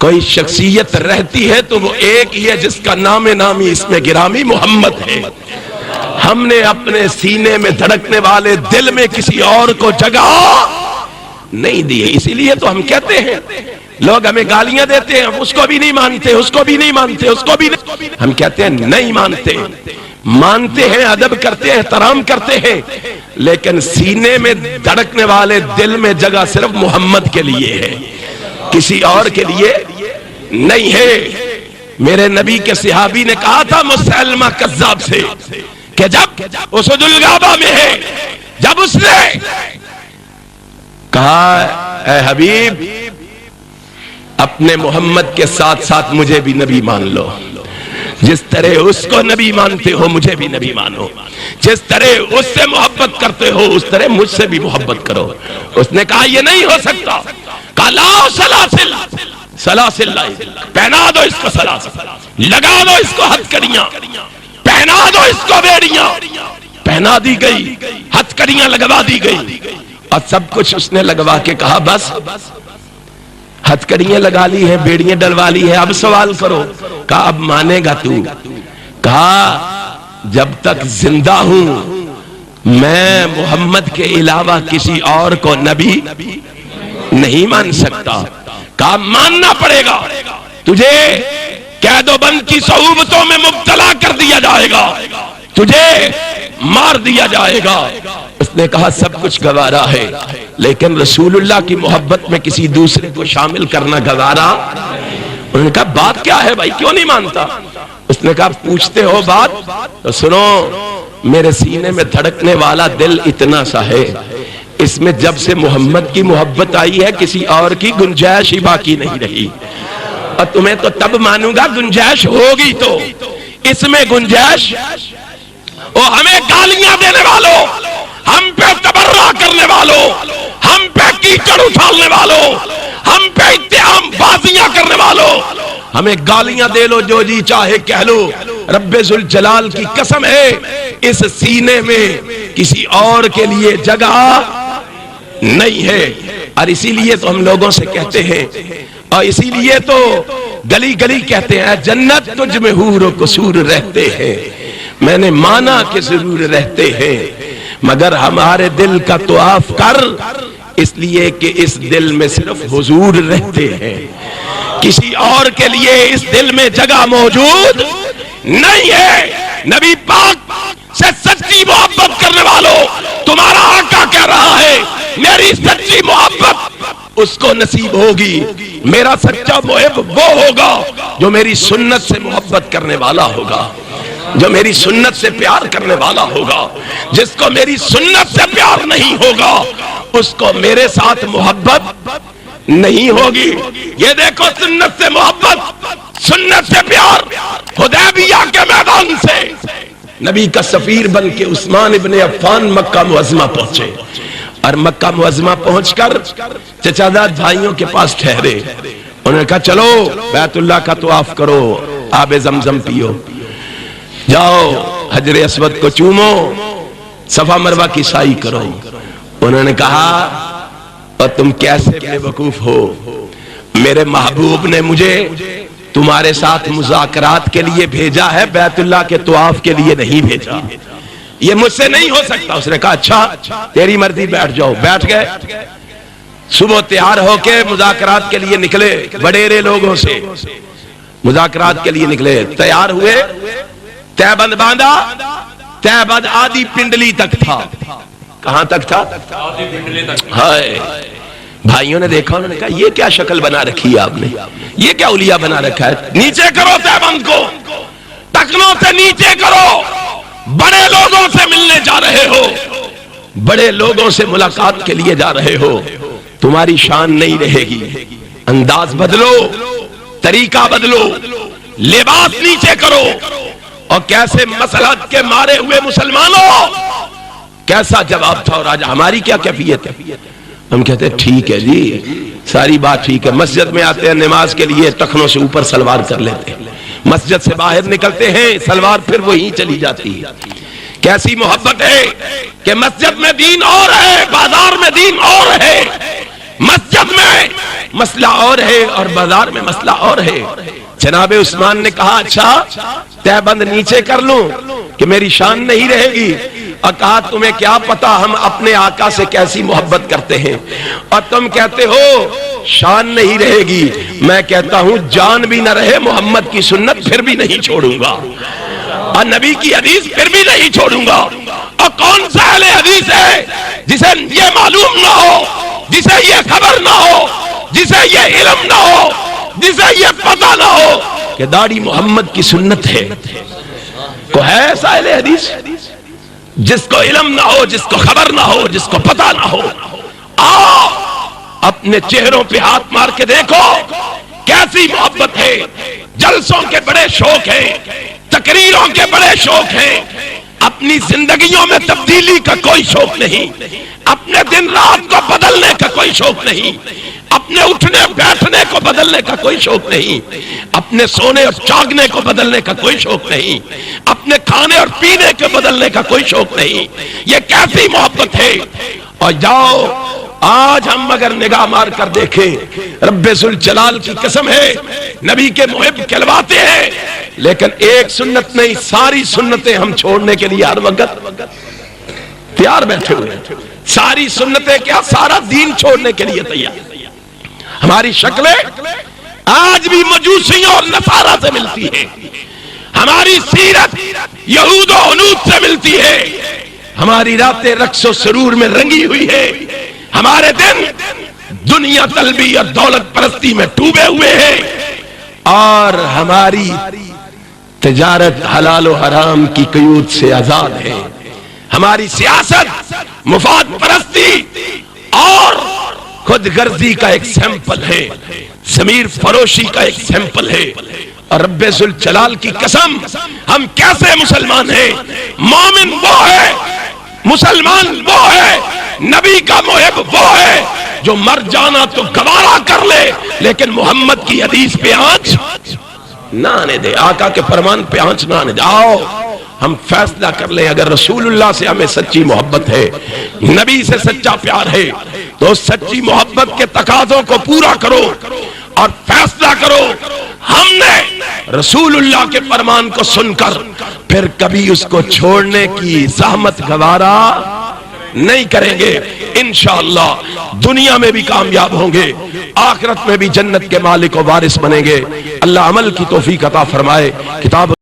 کوئی شخصیت رہتی ہے تو وہ ایک ہی ہے جس کا نام نامی اس میں گرامی محمد ہے. ہم نے اپنے سینے میں دھڑکنے والے دل میں کسی اور کو جگہ نہیں دی ہے. اسی لیے تو ہم کہتے ہیں لوگ ہمیں گالیاں دیتے ہیں, اس کو بھی نہیں مانتے, اس کو بھی نہیں مانتے, اس کو بھی نہیں. ہم کہتے ہیں نہیں مانتے, مانتے ہیں, ادب کرتے ہیں, احترام کرتے ہیں, لیکن سینے میں دھڑکنے والے دل میں جگہ صرف محمد کے لیے ہے, کسی اور کے لیے نہیں ہے. میرے نبی کے صحابی نے کہا تھا مسلمہ کذاب سے کہ جب اسد الغابہ میں ہے, جب اس نے کہا اے حبیب اپنے محمد کے ساتھ ساتھ مجھے بھی نبی مان لو, جس طرح اس کو نبی مانتے ہو مجھے بھی نبی مانو, جس طرح اس سے محبت کرتے ہو اس طرح مجھ سے بھی محبت کرو. اس نے کہا یہ نہیں ہو سکتا. کہا لاؤ سلاسل, سلاسل پہنا دو اس کو, سلاسل لگا دو اس کو, ہتھکڑیاں پہنا دو اس کو, بیڑیاں پہنا دی گئی, ہتھکڑیاں لگوا دی گئی, اور سب کچھ اس نے لگوا کے کہا بس ہتھکڑیاں لگا لی ہیں, بیڑیاں ڈلوا لی ہیں, اب سوال کرو. کہا اب مانے گا تو؟ کہا جب تک زندہ ہوں میں محمد کے علاوہ کسی اور کو نبی نہیں مان سکتا. کہا ماننا پڑے گا, تجھے قید و بند کی صعوبتوں میں مبتلا کر دیا جائے گا, تجھے مار دیا جائے گا. اس نے کہا سب کچھ گوارا ہے, لیکن رسول اللہ کی محبت میں کسی دوسرے کو شامل کرنا گوارا. انہوں نے کہا بات کیا ہے بھائی, کیوں نہیں مانتا؟ اس نے کہا پوچھتے ہو بات تو سنو, میرے سینے میں دھڑکنے والا دل اتنا سا ہے, اس میں جب سے محمد کی محبت آئی ہے کسی اور کی گنجائش ہی باقی نہیں رہی. اور تمہیں تو تب مانوں گا گنجائش ہوگی تو, اس میں گنجائش. اور ہمیں گالیاں دینے والوں, ہم پہ تبرہ کرنے والوں, ہم پہ کیچڑ اچھالنے والوں, ہم پہ اتہام بازیاں کرنے والوں, ہمیں گالیاں دے لو, جو جی چاہے کہہ لو, رب ذوالجلال کی قسم ہے اس سینے میں کسی اور کے لیے جگہ نہیں ہے. اور اسی لیے تو ہم لوگوں سے کہتے ہیں, اور اسی لیے تو گلی گلی کہتے ہیں جنت تجھ میں حور و قصور رہتے ہیں, میں نے مانا کہ ضرور رہتے ہیں، مگر ہمارے دل کا طواف کر، اس لیے کہ اس دل میں صرف حضور رہتے ہیں، کسی اور کے لیے اس دل میں جگہ موجود نہیں ہے۔ نبی پاک سے سچی محبت کرنے والوں، تمہارا آقا کہہ رہا ہے میری سچی محبت اس کو نصیب ہوگی، میرا سچا محب وہ ہوگا جو میری سنت سے محبت کرنے والا ہوگا، جو میری سنت سے پیار کرنے والا ہوگا۔ جس کو میری سنت سے پیار نہیں ہوگا اس کو میرے ساتھ محبت نہیں ہوگی۔ یہ دیکھو، سنت سے محبت، سنت سے پیار، حدیبیہ کے میدان سے نبی کا سفیر بن کے عثمان ابن عفان مکہ معظمہ پہنچے، اور مکہ معظمہ پہنچ کر چچا داد بھائیوں کے پاس ٹھہرے۔ انہوں نے کہا چلو بیت اللہ کا طواف کرو، آب زمزم پیو، جاؤ حجر اسود کو چومو، صفا مروہ کی سعی کرو۔ انہوں نے کہا اور تم کیسے بے وقوف ہو، میرے محبوب نے مجھے تمہارے ساتھ مذاکرات کے لیے بھیجا ہے، بیت اللہ کے طواف کے لیے نہیں بھیجا، یہ مجھ سے نہیں ہو سکتا۔ اس نے کہا اچھا تیری مرضی، بیٹھ جاؤ۔ بیٹھ گئے، صبح تیار ہو کے مذاکرات کے لیے نکلے، وڈیرے لوگوں سے مذاکرات کے لیے نکلے، تیار ہوئے، تہبند باندھا، تہبند آدھی پنڈلی تک تھا۔ کہاں تک تھا؟ ہائے، بھائیوں نے دیکھا، انہوں نے کہا یہ کیا شکل بنا رکھی ہے آپ نے، یہ کیا اولیاء بنا رکھا ہے، نیچے کرو تہبند کو، ٹکنوں سے نیچے کرو، بڑے لوگوں سے ملنے جا رہے ہو، بڑے لوگوں سے ملاقات کے لیے جا رہے ہو، تمہاری شان نہیں رہے گی، انداز بدلو، طریقہ بدلو، لباس نیچے کرو۔ اور کیسے مسلحت کے مارے ہوئے مسلمانوں، کیسا جواب تھا، اور آج ہماری کیا کیفیت ہے؟ ہم کہتے ہیں ٹھیک ہے جی، ساری بات ٹھیک ہے، مسجد میں آتے ہیں نماز کے لیے ٹخنوں سے اوپر سلوار کر لیتے ہیں، مسجد سے باہر نکلتے ہیں سلوار پھر وہیں چلی جاتی ہے۔ کیسی محبت ہے کہ مسجد میں دین اور ہے، بازار میں دین اور ہے، مسجد میں مسئلہ اور ہے اور بازار میں مسئلہ اور ہے۔ جناب عثمان نے کہا اچھا تہبند نیچے کر لوں کہ میری شان نہیں رہے گی، اور کہا تمہیں کیا پتا ہم اپنے آقا سے کیسی محبت کرتے ہیں، اور تم کہتے ہو شان نہیں رہے گی، میں کہتا ہوں جان بھی نہ رہے محمد کی سنت پھر بھی نہیں چھوڑوں گا، اور نبی کی حدیث پھر بھی نہیں چھوڑوں گا۔ اور کون سا اہل حدیث ہے جسے یہ معلوم نہ ہو، جسے یہ خبر نہ ہو، جسے یہ علم نہ ہو، جسے یہ پتہ نہ ہو کہ داڑھی محمد کی سنت ہے؟ کو ہے ایسا اہل حدیث جس کو علم نہ ہو، جس کو خبر نہ ہو، جس کو پتہ نہ ہو؟ آؤ اپنے چہروں پہ ہاتھ مار کے دیکھو کیسی محبت ہے۔ جلسوں کے بڑے شوق ہیں، تقریروں کے بڑے شوق ہیں، اپنی زندگیوں میں تبدیلی کا کوئی شوق نہیں، اپنے دن رات کو بدلنے کا کوئی شوق نہیں، اپنے اٹھنے بیٹھنے کو بدلنے کا کوئی شوق نہیں، اپنے سونے اور جاگنے کو بدلنے کا کوئی شوق نہیں، اپنے کھانے اور پینے کو بدلنے کا کوئی شوق نہیں۔ یہ کیسی محبت ہے؟ اور جاؤ آج ہم اگر نگاہ مار کر دیکھیں، رب ذوالجلال کی قسم ہے نبی کے محب کہلواتے ہیں، لیکن ایک سنت نہیں ساری سنتیں ہم چھوڑنے کے لیے ہر وقت تیار بیٹھے ہوئے ہیں، ساری سنتیں کیا سارا دین چھوڑنے کے لیے تیار۔ ہماری شکلیں آج بھی مجوسیوں اور نصارہ سے ملتی ہیں، ہماری سیرت یہود و ہنود سے ملتی ہے، ہماری راتیں رقص و سرور میں رنگی ہوئی ہے، ہمارے دن دنیا طلبی اور دولت پرستی میں ڈوبے ہوئے ہیں، اور ہماری تجارت حلال و حرام کی قیود سے آزاد ہے، ہماری سیاست مفاد پرستی اور خود غرضی کا ایک سیمپل ہے، ضمیر فروشی کا ایک سیمپل ہے۔ اور رب ذوالجلال کی قسم ہم کیسے مسلمان ہیں؟ مومن وہ ہے، مسلمان وہ ہے، نبی کا محب وہ ہے جو مر جانا تو گوارا کر لے لیکن محمد کی حدیث پہ آنچ نہ آنے دے، آقا کے فرمان پہ آنچ نہ آنے دے۔ آؤ ہم فیصلہ کر لیں، اگر رسول اللہ سے ہمیں سچی محبت ہے، نبی سے سچا پیار ہے، تو سچی محبت کے تقاضوں کو پورا کرو اور فیصلہ کرو ہم نے رسول اللہ کے فرمان کو سن کر پھر کبھی اس کو چھوڑنے کی زحمت گوارا نہیں کریں گے، انشاءاللہ دنیا میں بھی کامیاب ہوں گے، آخرت میں بھی جنت کے مالک و وارث بنیں گے۔ اللہ عمل کی توفیق عطا فرمائے۔ کتاب